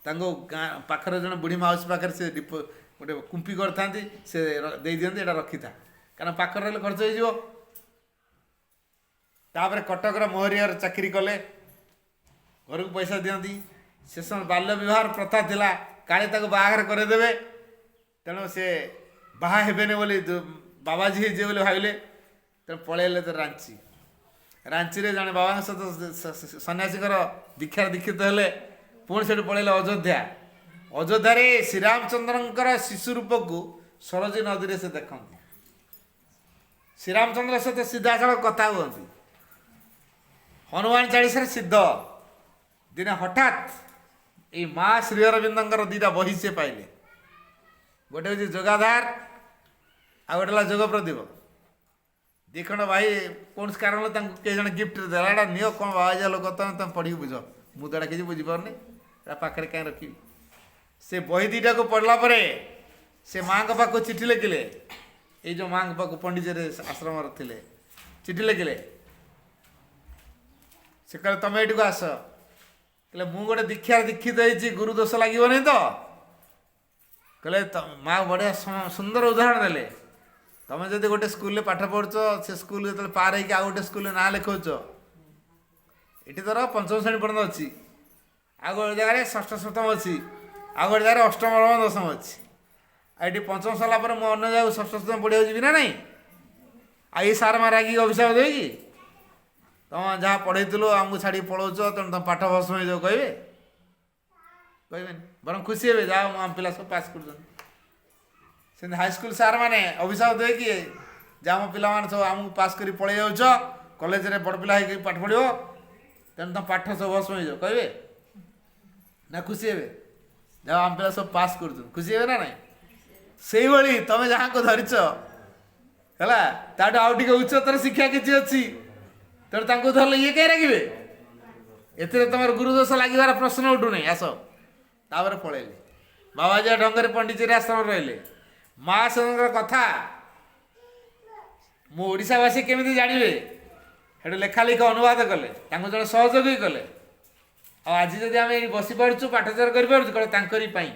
गाँ पाखर जन बुढ़ी माउसी पाखे से गोटे कुंपी करते से दे दिखती यहाँ रखी था कारण पाखर रही खर्च हो तापर कटकर मोहरियार चाकरी कले घर को पैसा दिखती से समय बाल्य विवाह प्रथा थिला काले बाहाघर करदेवे तेणु से बाहा हेबेने बोली बाबाजी जे बोले भाविले तेणु पलैले तो रांची रांची रे जने बाबा सहित सन्यासी दीक्षा दीक्षित हेले पुणी से पलैले अयोध्या अयोध्या श्रीरामचंद्र शिशु रूप को सरजी नदी से देखती श्रीरामचंद्र सहित सीधासल कथा हुअती हनुमान चालीसा सिद्ध दिने हठात ये माँ श्री अरविंदर दीटा बही से पाइले गोटे हूँ जोगाधार आ गोटे जोग प्रदीप दिखंड भाई कौन कारण कई जन गिफ्ट देला नियो कौन बाबा लोक तुम पढ़ी बुझ मुझे किसी बुझीपारनी पाखे कहीं रखी से बही दीटा को पढ़ला से माँ का पाक चिठी लिखिले ये जो माँ पाक पंडित आश्रम थे चिठी लिखिले से कहे तुम ये आस कहले मु गोटे दीक्षा दीक्षित होती गुरु दोष लगे नहीं तो कहले माँ बढ़िया सुंदर उदाहरण देले तुम जब गोटे स्कूल पाठ पढ़ुच से स्कूल जो पार हो आउ गोटे स्कूल ना लिखौच ये तर पंचम श्रेणी पर्यटन अच्छी आ गोटे जगह षष्ठ सप्तम अच्छी आ गोटे जगह अष्टम नवम दशम अच्छी आठ पंचम सरला मुझे जगह षष्ठ सप्तम पढ़िया जी ना नहीं आई सार मार रागिक अभिशाप देवे कि तुम जहाँ पढ़ेलु आमको छाड़ी पलाऊच तेणु तुम पाठ भस्म हो कहे कहे बर खुशी हे जाओ आम पिला सब पास कर हाईस्कल सार मैंने अभिशाप दे कि जहाँ आम पिला सब आमको पास कर पलि जाऊच कलेज में बड़ पिला पाठ पढ़ो तेणु तुम पाठ सब भस्म हो कहे ना खुशी हे जाओ आम पिला सब पास कर खुशी हे ना ना से भाई तुम जहाँ को धरीच है ताठू आउ टे उच्चतर शिक्षा किसी अच्छी तेणु तांको धरले ये कहीं रखिए एथिरे तुम गुरुदोष लगिबार प्रश्न उठू नहीं आस तापर पलैले बाबाजी ढंगर पंडित आश्रम रहिले माँ से कथा मु ओडिशावासी केमिति जानिबे हेडु लेखा लिख अनुवाद कले तांको जने सहयोगी कले आज जदि आम बसी पार्छु पाठचक्र कर पार्छु कले तांकरी पई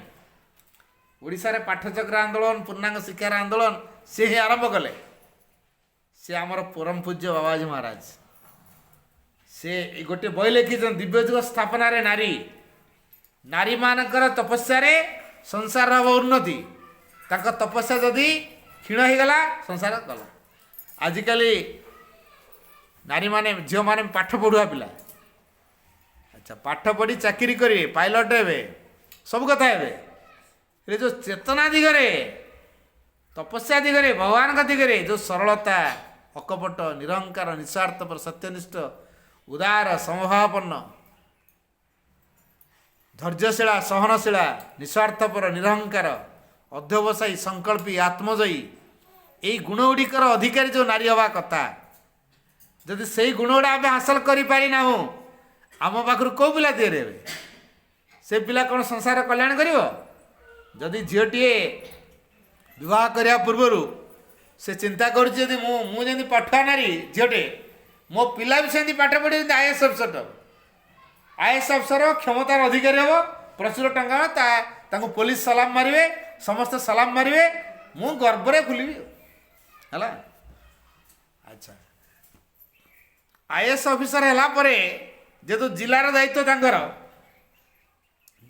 ओडिशा रे पाठचक्र आंदोलन पूर्णांग शिक्षार आंदोलन से ही आरंभ कले से आमर परम पूज्य बाबाजी महाराज से गोटे बही लिखिछन दिव्यजुग स्थापना रे नारी नारी मानकर तपस्या रे संसार हब उन्नति तांको तपस्या जदि क्षीण हो गला संसार गला आजिकली नारी माने झील माने पाठ पढ़ुआ पिला अच्छा पाठ पढ़ी चाकरी करेंगे पायलट हे सब कथा हे जो चेतना दिगरे तपस्या दिगरे भगवान का दिगरे जो सरलता अकपट निरंकार निस्वार्थपर सत्यनिष्ठ उदार समभावपन्न धैर्यशीला सहनशीला निस्वार्थपर निरहंकार अध्यवसायी संकल्पी आत्मजयी यही गुणगुड़िकर अधिकारी जो नारी हवा कथा जदि से गुण गुड़ा आम हासिल करना आम पाखर कौ पिला तैयारी हे से पिला कौन संसार कल्याण कर जदि झीटे विवाह करने पूर्वर से चिंता करुच्ची यदि मुझे पठुआ नारी झीटे मो पिला भी सेमती पाठ पढ़ी आईएएस अफसर आईएएस अफसर क्षमतार अधिकारी हम प्रचुर टंका पुलिस सलाम मारे समस्ते सलाम मारे मु गर्व फुलि है। अच्छा आईएएस अफिसर है जेतु जिलार दायित्व तांकर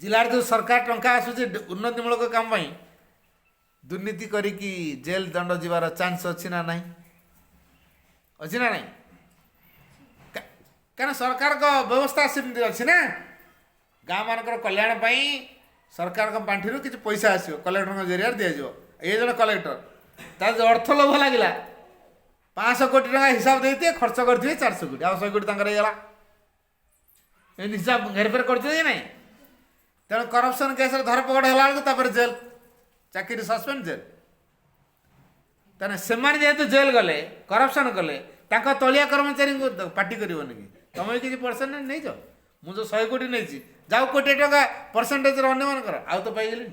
जिलार जो सरकार टंका आसूँ उन्नतिमूलक काम दुर्नीति करिकी जेल दंड जीवार चांस अच्छी ना नहीं अच्छी ना नहीं क्या सरकार का व्यवस्था सेमती अच्छी ना गाँ मानकर कल्याण पाई सरकार का पांठी किसी पैसा आसो कलेक्टर जरिया दिज्व ये जन कलेक्टर तार जो अर्थ लोभ लगे 500 कोटी टका हिसाब देते खर्च करते 400 कोटी आ 100 कोटी होगा हिसाब घेरफेर करते ना तेणु करप्शन केस धरपकड़ है जेल चाकरी सस्पेंड जेल तेना से जेहेतु जेल गले करप्शन कले तलिया कर्मचारी को पार्टी करनी कि तुम भी किसी परसेंटेज नहीं जाओ मुझे 100 कोटी नहीं जाओ कोटी टका परसेंटेज अन्य आउ तो पाइगली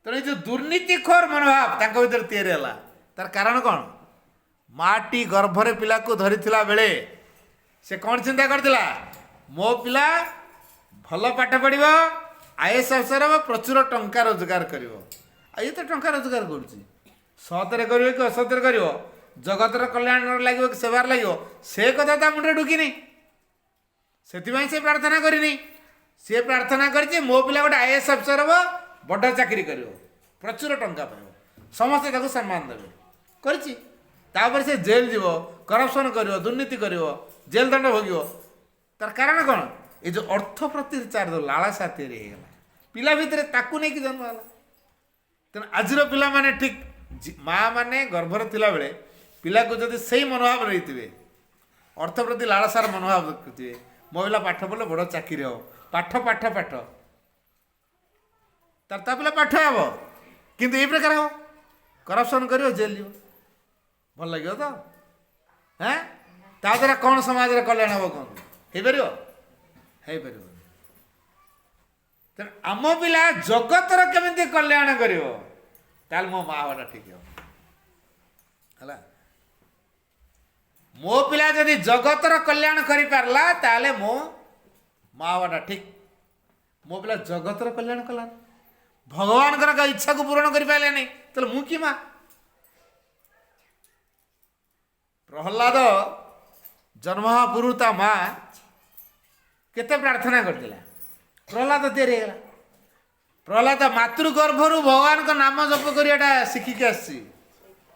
तेणु जो दुर्नीतिखोर मनोभाव भर या तार कारण कौन माटी गर्भरे पिला को धरी बेले से कौन चिंता करथिला मो पिला भल पाठ पढ़ आईएएस अफसर हम प्रचुर टंका रोजगार कर ये तो टंका रोजगार करुच्ची सतरे कर कि असतरे कर जगतर कल्याण लगे कि सेवार लगे से कथा ता मुंडे ढुकिनी से प्रार्थना करनी सी प्रार्थना कर मो पिला गोटे आईएएस अफसर हम बड़ चाकरी कर प्रचुर टंका पाइब समस्ते सम्मान देवे कर से जेल जीव करप्शन कर दुर्नीति कर जेल दंड भोग तार कारण कौन ये जो अर्थ प्रति चार लालसा तैयारी होगा पिला भितर ताकू नहीं कि जन्म है तेना आज पिला माने ठीक माँ मैंने गर्भर थिला बेले पिला को जब से मनोभाव रही थे अर्थ प्रति लालसार मनोभाव देखुए मो पिला पाठ पढ़ले बड़ चाकरी हो पाठ पाठ पाठ तार पिला पाठ हम किंतु ये प्रकार हो करप्शन कर जेल जीव भल लगे तो हाँ ता द्वारा कौन समाज कल्याण हम कहूँ हो पार तेणु आम पिला जगतर केमी कल्याण कर मो माँ बाटा ठीक है मो पिला जदि जगतर कल्याण कर पारला ताले मो माँ बाटा ठीक मो पिला जगतर कल्याण कला भगवान का इच्छा को पूरण कर पारे नहीं तो मु कि माँ प्रहलाद जन्म पूर्व ता माँ केते प्रार्थना करथिला प्रहलाद तैयारी है प्रहलाद मातृगर्भर भगवान का नाम जप करियाटा शिखिक आसी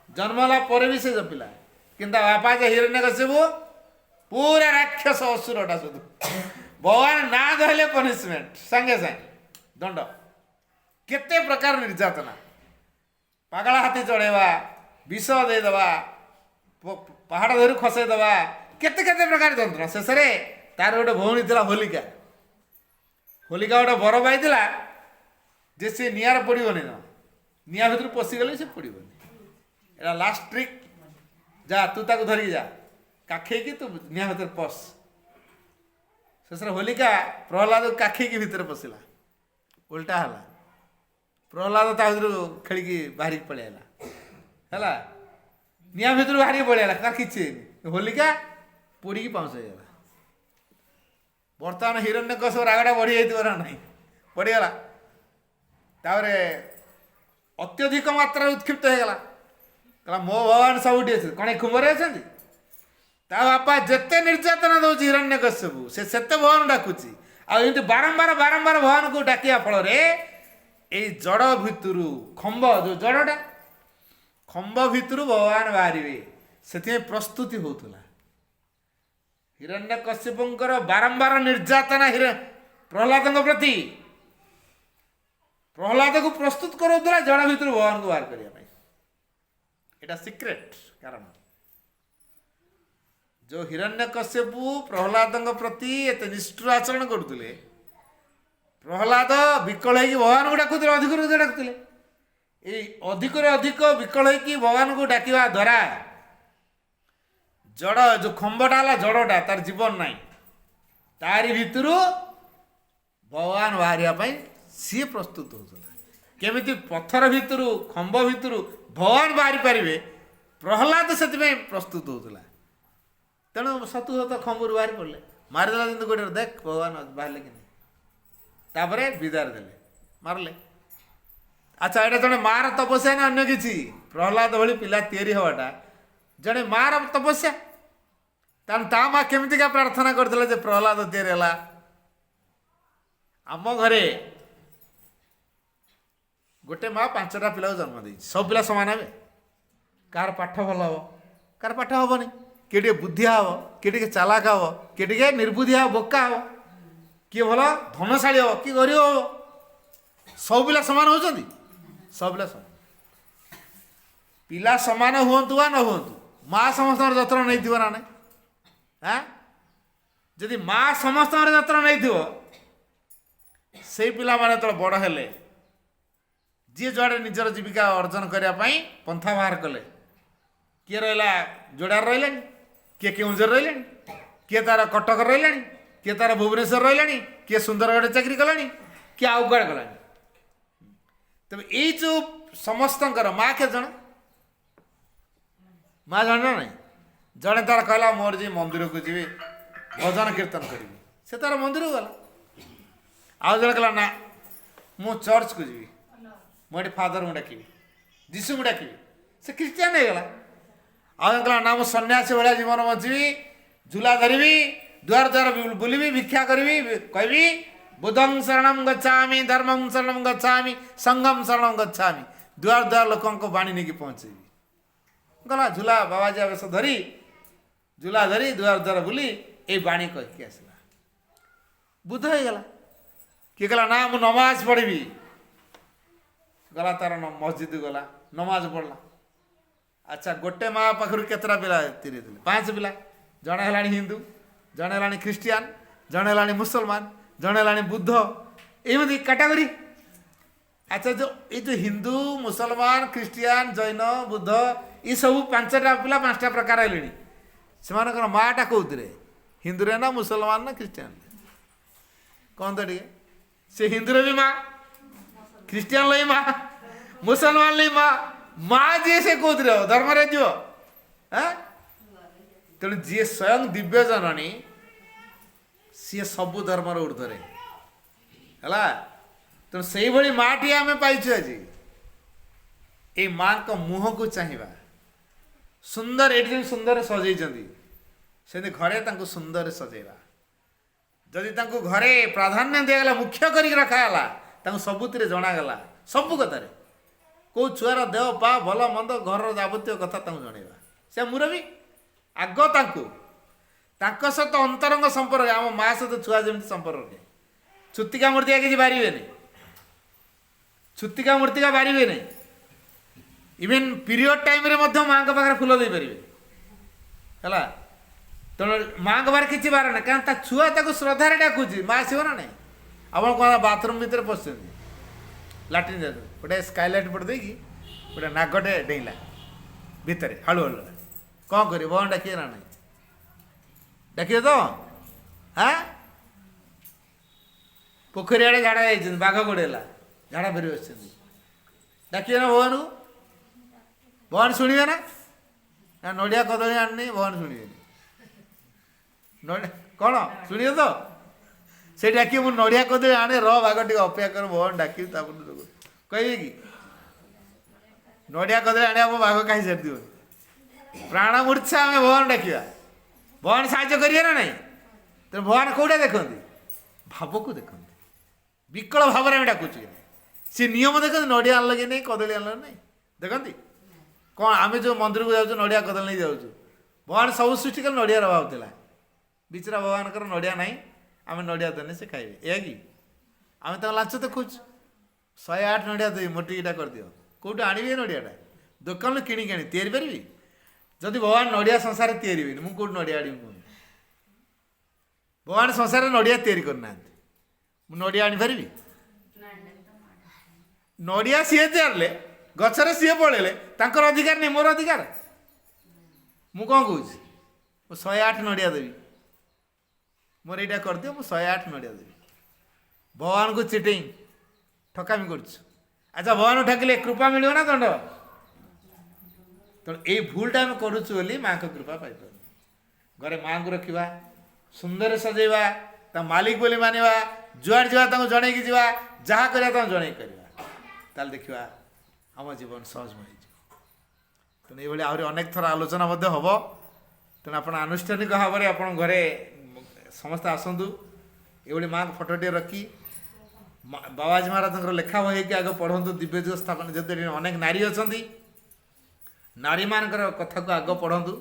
जन्मला पर भी से जपिला किंतु बापा जे हिरण्यकशिपु पूरा राक्षस असुरटा शुद्ध भगवान ना धरले पनिशमेंट संगे संगे दंड केते प्रकार निर्यातना पागला हाथी चढ़ेवा विष देदेवा पहाड़ धरी खसईदेवा केते केते प्रकार जंत्र शेष तार गोटे भौणी थी होलिका होलिका गोटे बर पाई जे सी निआर पड़ोनी न निआ भर पशिगले से पड़ोनी एटा लास्ट ट्रिक जा तू ताको धरिकी जा काखेकी तू निआ भर पश शेष होलिका प्रहलाद काखेकी भितर पशिला उल्टा है प्रहलाद ता भर खेलिकी बाहर पलैला निआ भर बाहर पलैला तार किसी होलिका पोड़ी पाउस हो बर्तमान हिरण्यकशिप रागटा बढ़ी जाइए नहीं बढ़ीगला अत्यधिक मात्रा उत्क्षिप्त होगा कहला मो भगवान सबुठी अच्छे कौन खुम्बरे अच्छा ता बापा जिते निर्यातना दौर हिरण्यकशिपु से भगवान डाकुची आमती बारंबार बारंबार भगवान को डाकिया फल जड़ भितर खम्ब जो जड़टा खम्ब भितर भगवान बाहर से प्रस्तुति होता हिरण्यकशिपुंकर बारंबार निर्यातना प्रहलाद प्रति प्रहलाद को प्रस्तुत करा जड़ भितर भगवान को बाहर करने एटा सिक्रेट कारण जो हिरण्यकशिपु प्रहलाद प्रति एत निष्ठुर आचरण करुले प्रहलाद विकल हो भगवान को डाकुले अधिक डाकुले अधिक अधिक विकल हो भगवान को डाकिवा द्वारा जड़ जो खम्बटा है जड़टा तार जीवन नाई तारी भितर भगवान बाहर सी प्रस्तुत होता केमिति पत्थर भितरु खंभ भितरु भगवान बाहरी पारे प्रहलाद से प्रस्तुत होता तेणु सतु सत खंभर बाहरी पड़े मारिदेला जमी गोटे देख भगवान बाहर कि तापर विदार देले मारले। अच्छा एटा जड़े मार तपस्या ना अन्य किसी प्रहलाद भली पिला तैयारी हवाटा जड़े मार तपस्या ता माँ केमितिका प्रार्थना करते प्रहलाद तैयारी है। आम घरे गोटे माँ 5टा पिला जन्म दे सब पिला सामान हे कार पाठ भल हम कार पाठ हेनी किए टे बुद्धिया हम किए चालाक हम किए निर्बुद्धिया बोका हम किए भल धनशाली हम कि गरीब हम सब पिला सामान होती सब पिला सामान पिला सामान हूँ वा न हूँ माँ समस्त जत्न नहीं ना नहीं हाँ जदि माँ समस्त जत्न नहीं से पिला माने तो बड़ हेले जी जुआड़े निजर जीविका अर्जन करने पंथा बाहर कले किए रहा जोड़ार रहा किए केउझर रहा किए तार कटक रहा किए तार भुवनेश्वर रहा किए सुंदरगढ़ चाकरी कला किए आउ कड़े गला तेज ये जो समस्त माँ के जन माँ जान ना जड़े तार कहला मोर जी मंदिर को जी भजन कीर्तन करी से तार मंदिर को गला आउ जड़े कहला ना मु चर्च को जी मुझे फादर को डाक जीशु को डाक से क्रिश्चियन हो गला आउ कहला ना मु सन्यासी भाया जीवन बची झूला धरबी द्वार द्वार बुलबी भिक्षा करी कहबी बुद्धं शरणं गच्छामि धर्मं शरणं गच्छामि संघं शरणं गच्छामि द्वार द्वार लोक बाणी नहीं पहुँचेबी गला झूला बाबाजी आवेश धरी झूला धरी द्वार द्वार बुली ये बाणी कहीकि आसला बुद्ध हो गला किए कहला ना मु नमाज पढ़ी गला तार मस्जिद गला नमाज पढ़ला। अच्छा गोटे माँ पाखर केतरा पिला तीरे 5 पिला जड़े है हिंदू जड़े है ख्रीस्टियान जड़े है मुसलमान जड़े है बुद्ध एमती कैटेगरी। अच्छा जो ये जो हिंदू मुसलमान ख्रीस्टियान जैन बुद्ध ये सब 5टा पिला 5टा प्रकार है से माँटा कौन हिंदू ना मुसलमान ना ख्रीस्टियान कौन तो टे से हिंदू भी माँ ख्रीस्टियान ली माँ मुसलमान ली माँ माँ जी से कौन धर्म जो तेणु जी स्वयं दिव्य जननी सी सबु धर्मर ऊर्धरे है तेणु से भाई माँटी आम पाइछु आज ये माँ को मुह को चाहिए सुंदर ये सुंदर सजई से घरे सुंदर सजेवा जदि घरे प्राधान्य दिगला मुख्य कर रखाला सबुति जनागला सबू कथार कौ छुआर देह पा भल मंद घर जावतीय कथा जनइबा से मुरबी आग सहित अंतरंग संपर्क आम माँ सहित छुआ जमी संपर्क छुतिका मूर्तिका किसी बारे छुतिका मूर्तिका बारे इवेन पीरियड टाइम रे मध्य माँ पाखे फुल दे पारे है तेणु माँ बारे किसी बार ना क्या छुआ श्रद्धार डाकुची माँ आसो ना नहीं आप कौन बाथरूम भितर पशुं लाट्रिन जा गोटे स्काइलाइट पट देकी गोटे नागटे डेला भितर हालु हालु कौन कर भगवान डाकिए ना नहीं डाकिए तो हाँ पोखरी आड़े झाड़ा जाइए बाघ गोड़ेला झाड़ा फेरी बस डाकिए ना भगवान को भगवान शुणे ना नड़िया कदली आनी भगवान शुणे कौन शुणे तो से डाकिए मुझे नड़िया कदली आने बाघ टे अपेक्षा कर भगवान डाक कहे कि नड़िया कदली आने बाघ कहीं छाड़ दिव प्राण मूर्छा आम भगवान डाकिया भगवान साहाଯ୍य करिए ना नहीं तो भगवान कौटा देखते भाव को देखते विकल भाव में डाकुचे सी नियम देखते नड़िया आनल कि नहीं कदली आनल नहीं देखती कौन आम जो मंदिर को जाऊँ नड़िया कदली नहीं जाऊँ भगवान सब सृष्टि कल नड़िया अभाव था बिचरा भगवान को नड़िया ना आम नड़िया देने से खाइबे या कि आम तो लाच देखुच 108 नड़िया दे मोटिटा कर दियो कौट आनबी नड़ियाटा दुकान किणी आनी तैयारी पारि जदि भगवान नड़िया संसार तैयारी मुझे कौट नड़िया आनी कहूँ भगवान संसार नड़िया तैयारी करना नड़िया आनीपारि नड़िया सी तैयारे गचर सी पड़े अधिकार नहीं मोर अधिकार मु कौन कहूँ 108 नड़िया देवी मोर यहाँ करदियो 108 नड़िया देवी भगवान को चिटिंग ठकामी कर अच्छा भगवान ठाकिले कृपा मिलिବ ना दंड तेणु यही भूलटा आम करुचु बोली माँ को कृपा पाई घरे माँ को रखा सुंदर सजेवा ता मालिक बोली मानिवा जुआड़ जावा जनईकी जावा जहाँ करा जनई करवा देखा आम जीवन सहजमय तेणु ये आहरी अनेक थर आलोचना हम तेणु आप आनुष्ठानिक भाव में आप घरे समस्ते आसतु ये माँ फटोटे रखी बाबाजी महाराज लेखा बही कि आगे पढ़ु दिव्यज स्थापन जो अनेक नारी अच्छा नारी मान कथा को आग पढ़ु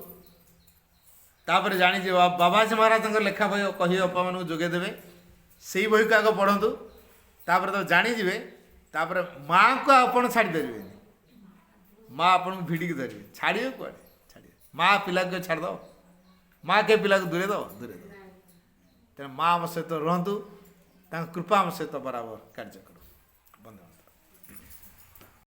तापर जानी बाबाजी महाराज लेखा बही कही अपा मान जोगेदेवे से ही बही को आग पढ़ु तापर तो जानीजे तापर माँ को आपड़ छाड़ीदे माँ आपन को भिड़िकी धरवे छाड़े कड़े छाड़े माँ पिला को छाड़द माँ के पिला को दूरे दब तेना माँ आम सहित रुहतु कृपा आम सहित बराबर कार्य कर।